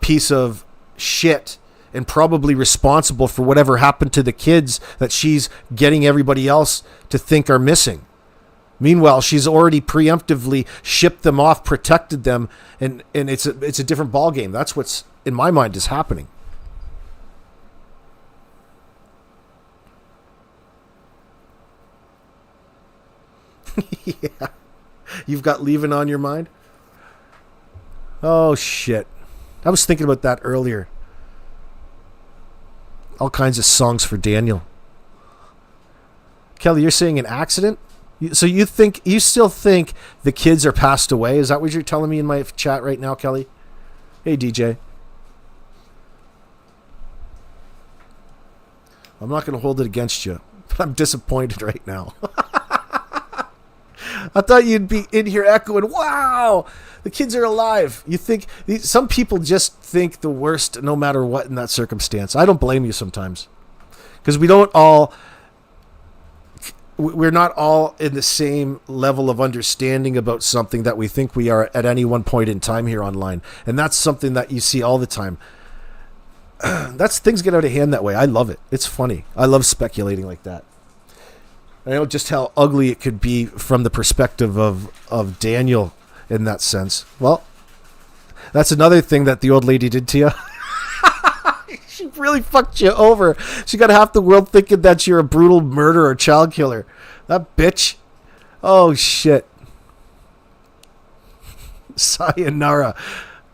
S1: piece of shit and probably responsible for whatever happened to the kids that she's getting everybody else to think are missing. Meanwhile, she's already preemptively shipped them off, protected them, and it's a different ballgame. That's what's, in my mind, is happening. Yeah. You've got leaving on your mind? Oh, shit. I was thinking about that earlier. All kinds of songs for Daniel. Kelly, you're saying an accident? So you still think the kids are passed away? Is that what you're telling me in my chat right now, Kelly? Hey, DJ. I'm not going to hold it against you, but I'm disappointed right now. I thought you'd be in here echoing, wow, the kids are alive. You think, some people just think the worst no matter what in that circumstance. I don't blame you sometimes. Because we're not all in the same level of understanding about something that we think we are at any one point in time here online. And that's something that you see all the time. Things get out of hand that way. I love it. It's funny. I love speculating like that. I know just how ugly it could be from the perspective of Daniel in that sense. Well, that's another thing that the old lady did to you. She really fucked you over. She got half the world thinking that you're a brutal murderer, child killer. That bitch. Oh, shit. Sayonara.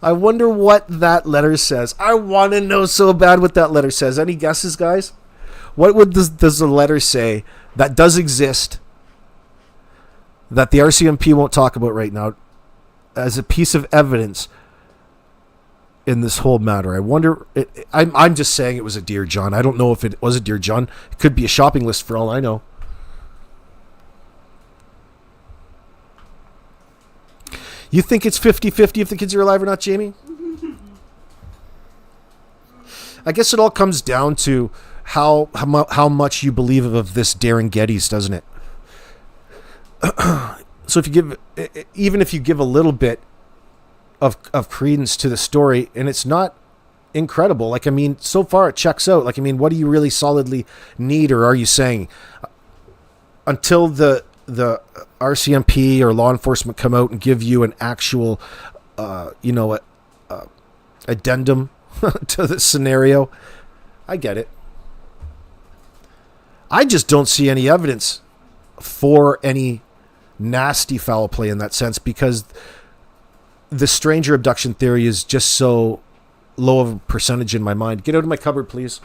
S1: I wonder what that letter says. I want to know so bad what that letter says. Any guesses, guys? What does the letter say that does exist that the RCMP won't talk about right now as a piece of evidence in this whole matter? I wonder. I'm just saying it was a Dear John. I don't know if it was a Dear John. It could be a shopping list for all I know. You think it's 50-50 if the kids are alive or not, Jamie? I guess it all comes down to how much you believe of this Darren Geddes, doesn't it? So even if you give a little bit of credence to the story, and it's not incredible, like, I mean, so far it checks out. Like, I mean, what do you really solidly need, or are you saying until the RCMP or law enforcement come out and give you an actual, addendum to the scenario? I get it. I just don't see any evidence for any nasty foul play in that sense, because the stranger abduction theory is just so low of a percentage in my mind. Get out of my cupboard, please.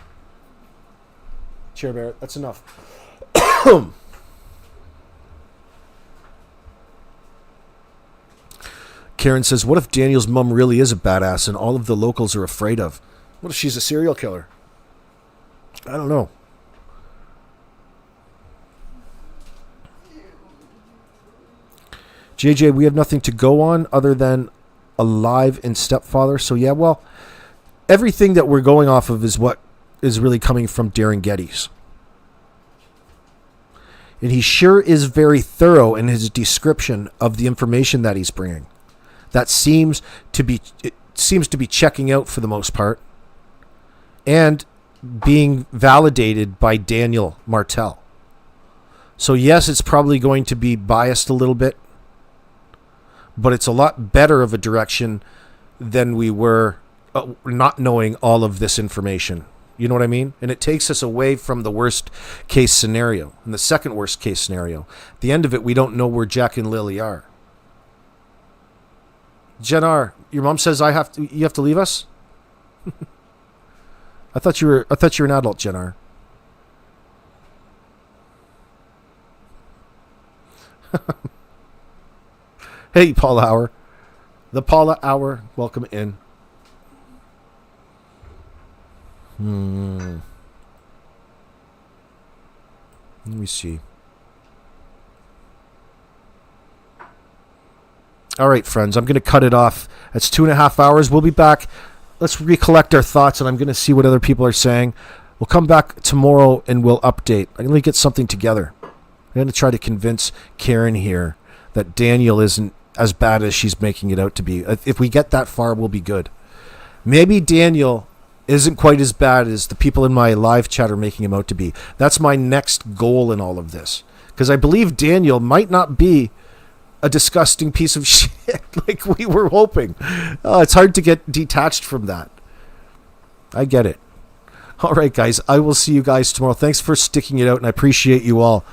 S1: Chair Barrett, that's enough. Karen says, what if Daniel's mom really is a badass and all of the locals are afraid of? What if she's a serial killer? I don't know. JJ, we have nothing to go on other than Alive and Stepfather. So yeah, well, everything that we're going off of is what is really coming from Darren Geddes. And he sure is very thorough in his description of the information that he's bringing. That seems to be checking out for the most part, and being validated by Janie Martell. So yes, it's probably going to be biased a little bit, but it's a lot better of a direction than we were not knowing all of this information. You know what I mean? And it takes us away from the worst case scenario. And the second worst case scenario, at the end of it, we don't know where Jack and Lily are. Jen R., your mom says you have to leave us? I thought you were an adult, Jen R. Hey, Paula Hour. The Paula Hour, welcome in. Let me see. All right, friends, I'm going to cut it off. That's 2.5 hours. We'll be back. Let's recollect our thoughts, and I'm going to see what other people are saying. We'll come back tomorrow, and we'll update. I'm going to get something together. I'm going to try to convince Karen here that Daniel isn't as bad as she's making it out to be. If we get that far, we'll be good. Maybe Daniel isn't quite as bad as the people in my live chat are making him out to be. That's my next goal in all of this. Because I believe Daniel might not be a disgusting piece of shit like we were hoping. It's hard to get detached from that. I get it. All right, guys. I will see you guys tomorrow. Thanks for sticking it out, and I appreciate you all.